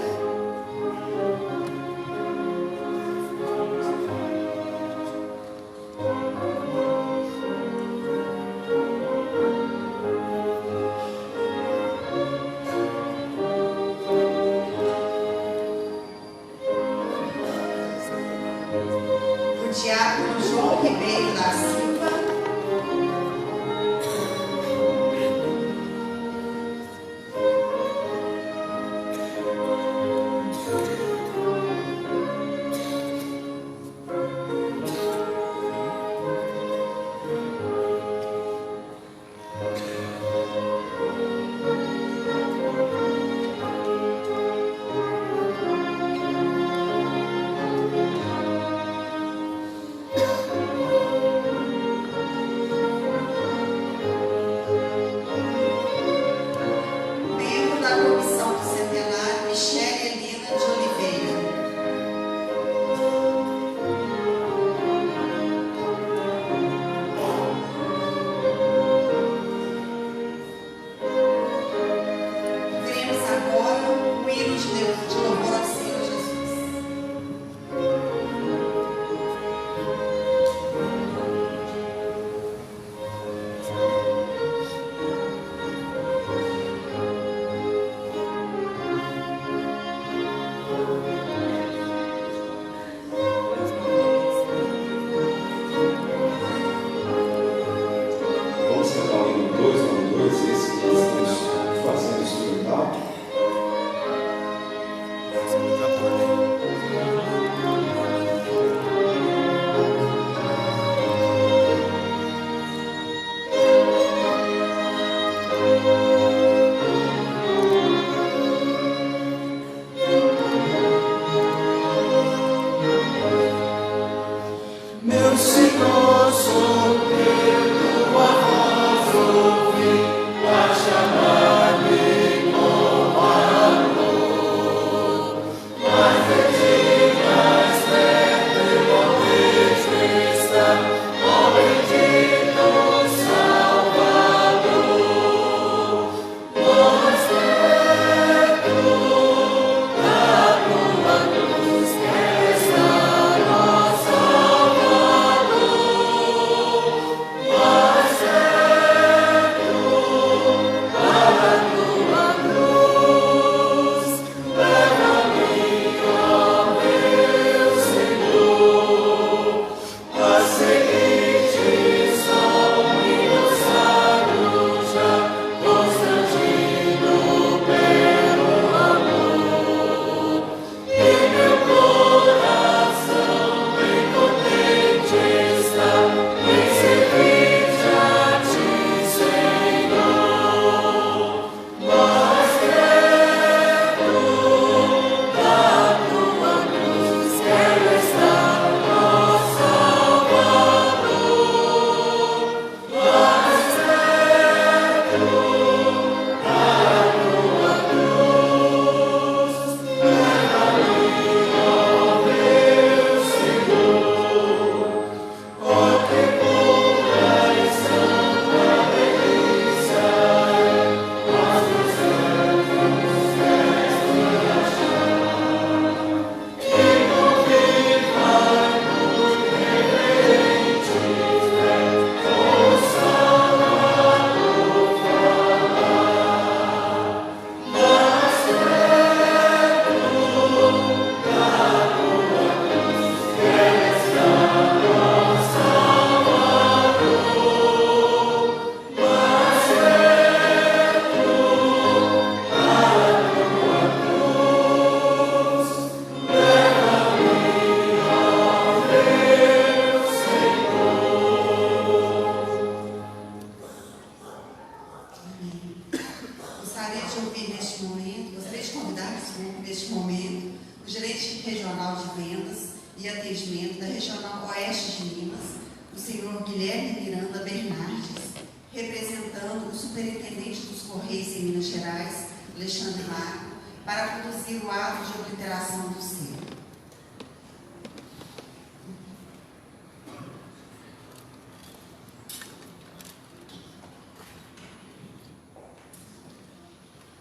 ouvir neste momento, gostaria de convidar, neste momento, o gerente regional de vendas e atendimento da Regional Oeste de Minas, o senhor Guilherme Miranda Bernardes, representando o superintendente dos Correios em Minas Gerais, Alexandre Marco, para conduzir o ato de obliteração do selo.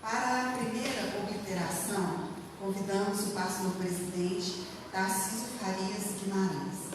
Para a primeira obliteração, convidamos o pastor presidente Tarcísio Farias Guimarães.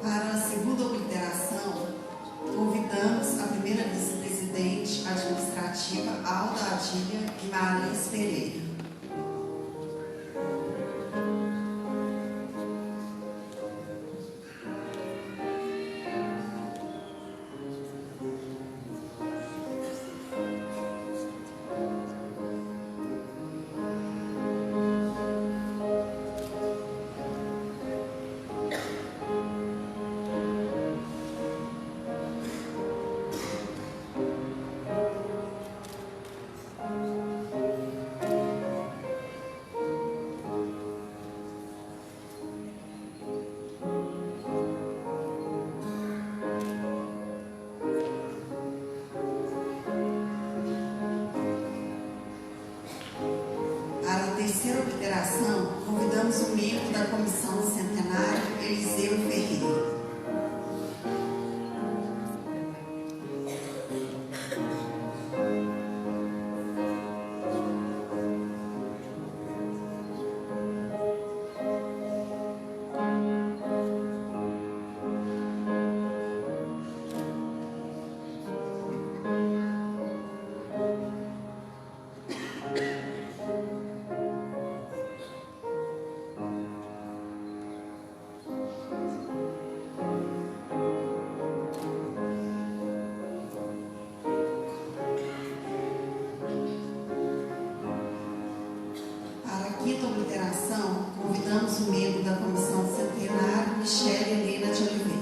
Para a segunda obliteração, convidamos a primeira vice-presidente administrativa, Alda Adília Guimarães Pereira. Para a terceira obliteração, convidamos o membro da Comissão Centenário, Eliseu Ferreira. Quinta obliteração, convidamos o membro da Comissão Centenário, Michele Helena de Oliveira.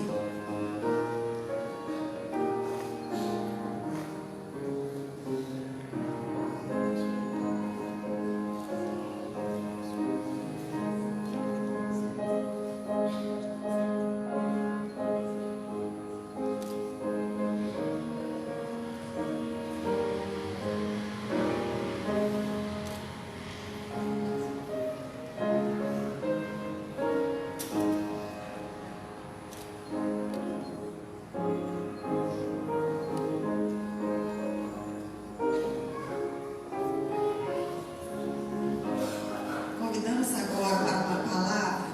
Convidamos agora para uma palavra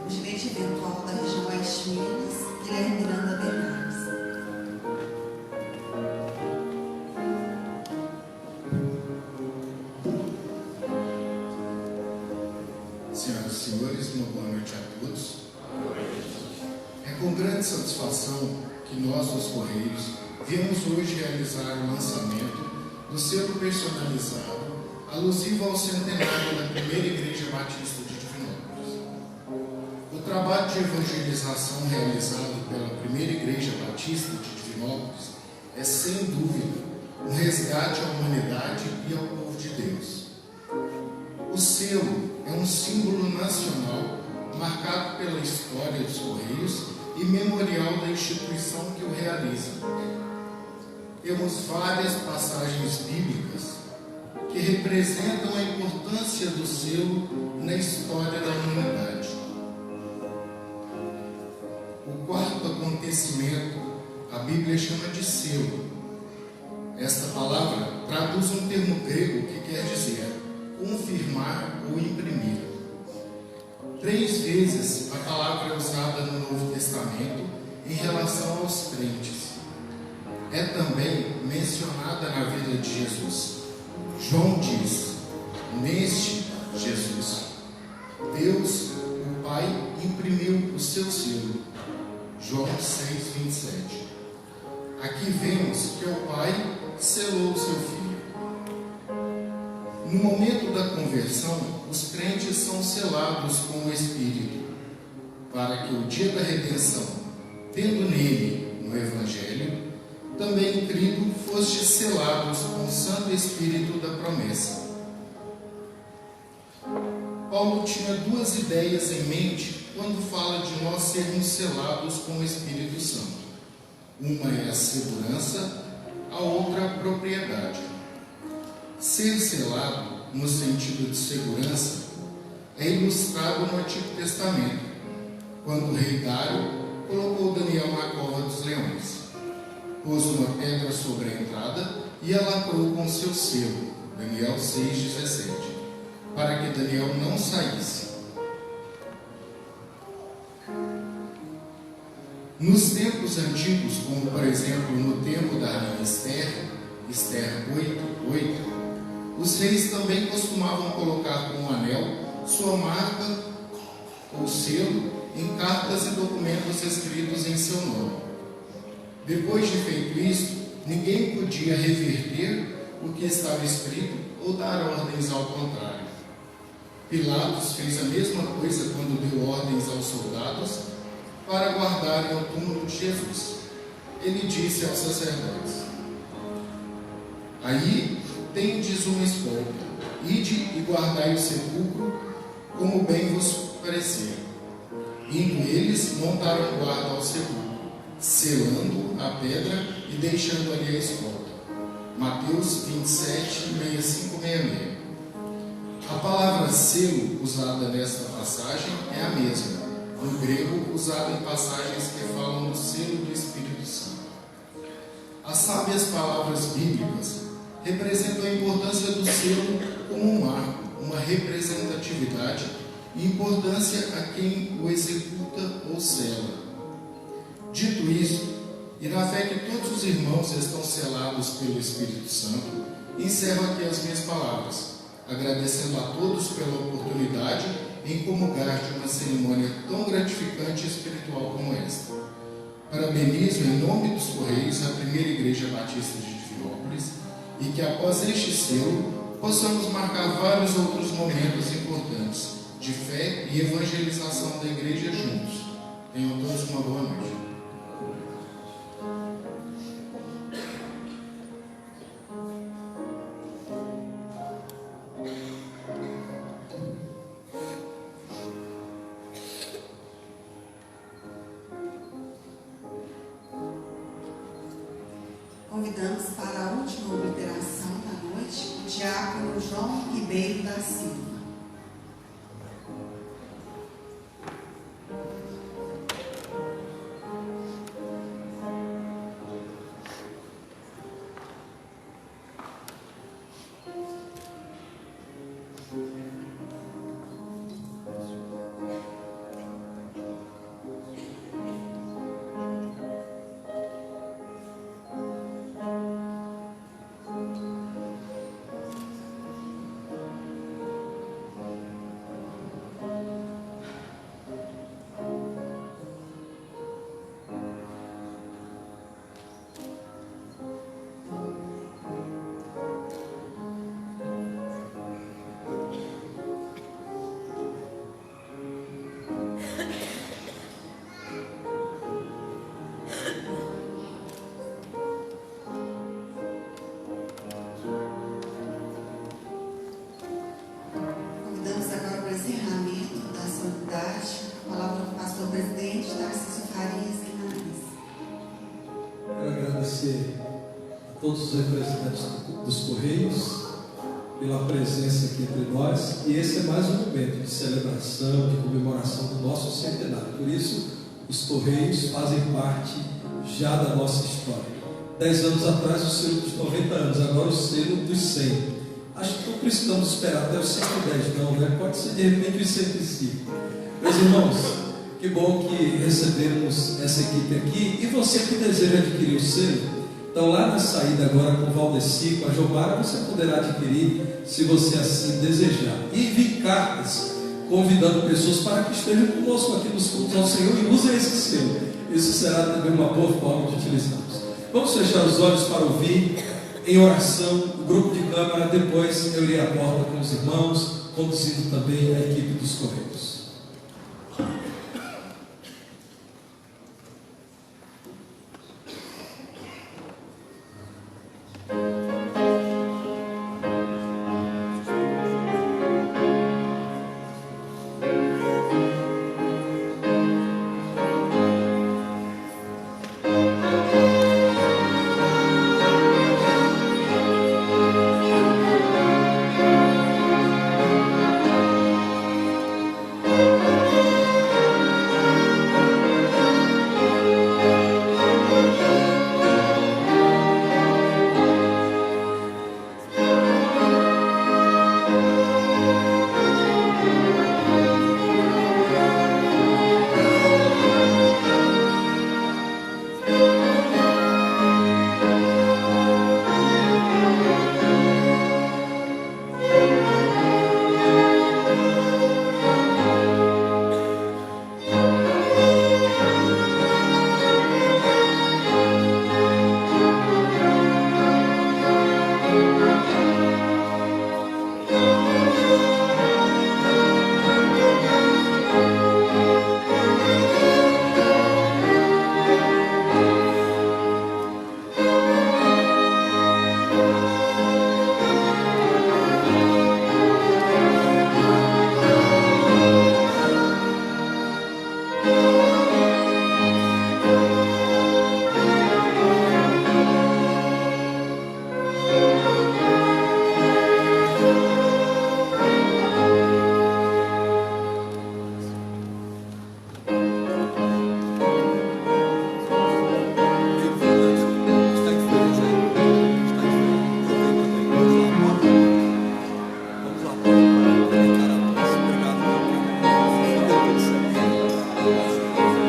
o gerente eventual da região Oeste de Minas, Guilherme Miranda Bernardes. Senhoras e senhores, uma boa noite a todos. É com grande satisfação que nós, os Correios, viemos hoje realizar o lançamento do selo personalizado alusivo ao centenário da Primeira Igreja Batista de Divinópolis. O trabalho de evangelização realizado pela Primeira Igreja Batista de Divinópolis é, sem dúvida, um resgate à humanidade e ao povo de Deus. O selo é um símbolo nacional marcado pela história dos Correios e memorial da instituição que o realiza. Temos várias passagens bíblicas que representam a importância do selo na história da humanidade. O quarto acontecimento, a Bíblia chama de selo. Esta palavra traz traduz um termo grego que quer dizer confirmar ou imprimir. 3 vezes a palavra é usada no Novo Testamento em relação aos crentes. É também mencionada na vida de Jesus. João diz: neste Jesus, Deus, o Pai, imprimiu o seu selo. João 6:27. Aqui vemos que o Pai selou o seu Filho. No momento da conversão, os crentes são selados com o Espírito, para que o dia da redenção, tendo nele, no Evangelho, também crido, fostes selados com o Santo Espírito da promessa. Paulo tinha 2 ideias em mente quando fala de nós sermos selados com o Espírito Santo. Uma é a segurança, a outra a propriedade. Ser selado, no sentido de segurança, é ilustrado no Antigo Testamento, quando o rei Dário colocou Daniel na cova dos leões. Pôs uma pedra sobre a entrada e a lacrou com seu selo, Daniel 6:17, para que Daniel não saísse. Nos tempos antigos, como por exemplo no tempo da rainha Esther, Esther 8:8, os reis também costumavam colocar com um anel sua marca ou selo em cartas e documentos escritos em seu nome. Depois de feito isso, ninguém podia reverter o que estava escrito ou dar ordens ao contrário. Pilatos fez a mesma coisa quando deu ordens aos soldados para guardarem o túmulo de Jesus. Ele disse aos sacerdotes: aí tendes uma espólvora, ide e guardai o sepulcro como bem vos parecer. Indo eles, montaram guarda ao sepulcro, selando a pedra e deixando ali a escolta. Mateus 27:65-66. A palavra selo usada nesta passagem é a mesma, no grego usada em passagens que falam do selo do Espírito Santo. As sábias palavras bíblicas representam a importância do selo como um marco, uma representatividade e importância a quem o executa ou sela. Dito isso, e na fé que todos os irmãos estão selados pelo Espírito Santo, encerro aqui as minhas palavras, agradecendo a todos pela oportunidade em comungar de uma cerimônia tão gratificante e espiritual como esta. Parabenizo em nome dos Correios a Primeira Igreja Batista de Divinópolis e que após este selo possamos marcar vários outros momentos importantes de fé e evangelização da Igreja juntos. Tenham todos uma boa noite. Convidamos para a última obliteração da noite o diácono João Ribeiro da Silva. Todos os representantes dos Correios pela presença aqui entre nós, e esse é mais um momento de celebração, de comemoração do nosso centenário. Por isso, os Correios fazem parte já da nossa história. 10 anos atrás o selo dos 90 anos, agora o selo dos 100. Acho que não precisamos esperar até os 110 não, né? Pode ser de repente os 105. Meus irmãos, que bom que recebemos essa equipe aqui. E você que deseja adquirir o selo, então lá na saída agora com o Valdeci, com a Jomara, você poderá adquirir se você assim desejar. E envie cartas convidando pessoas para que estejam conosco aqui nos cultos ao Senhor e usem esse selo. Isso será também uma boa forma de utilizarmos. Vamos fechar os olhos para ouvir em oração o grupo de câmara. Depois eu irei à porta com os irmãos, conduzindo também a equipe dos Correios.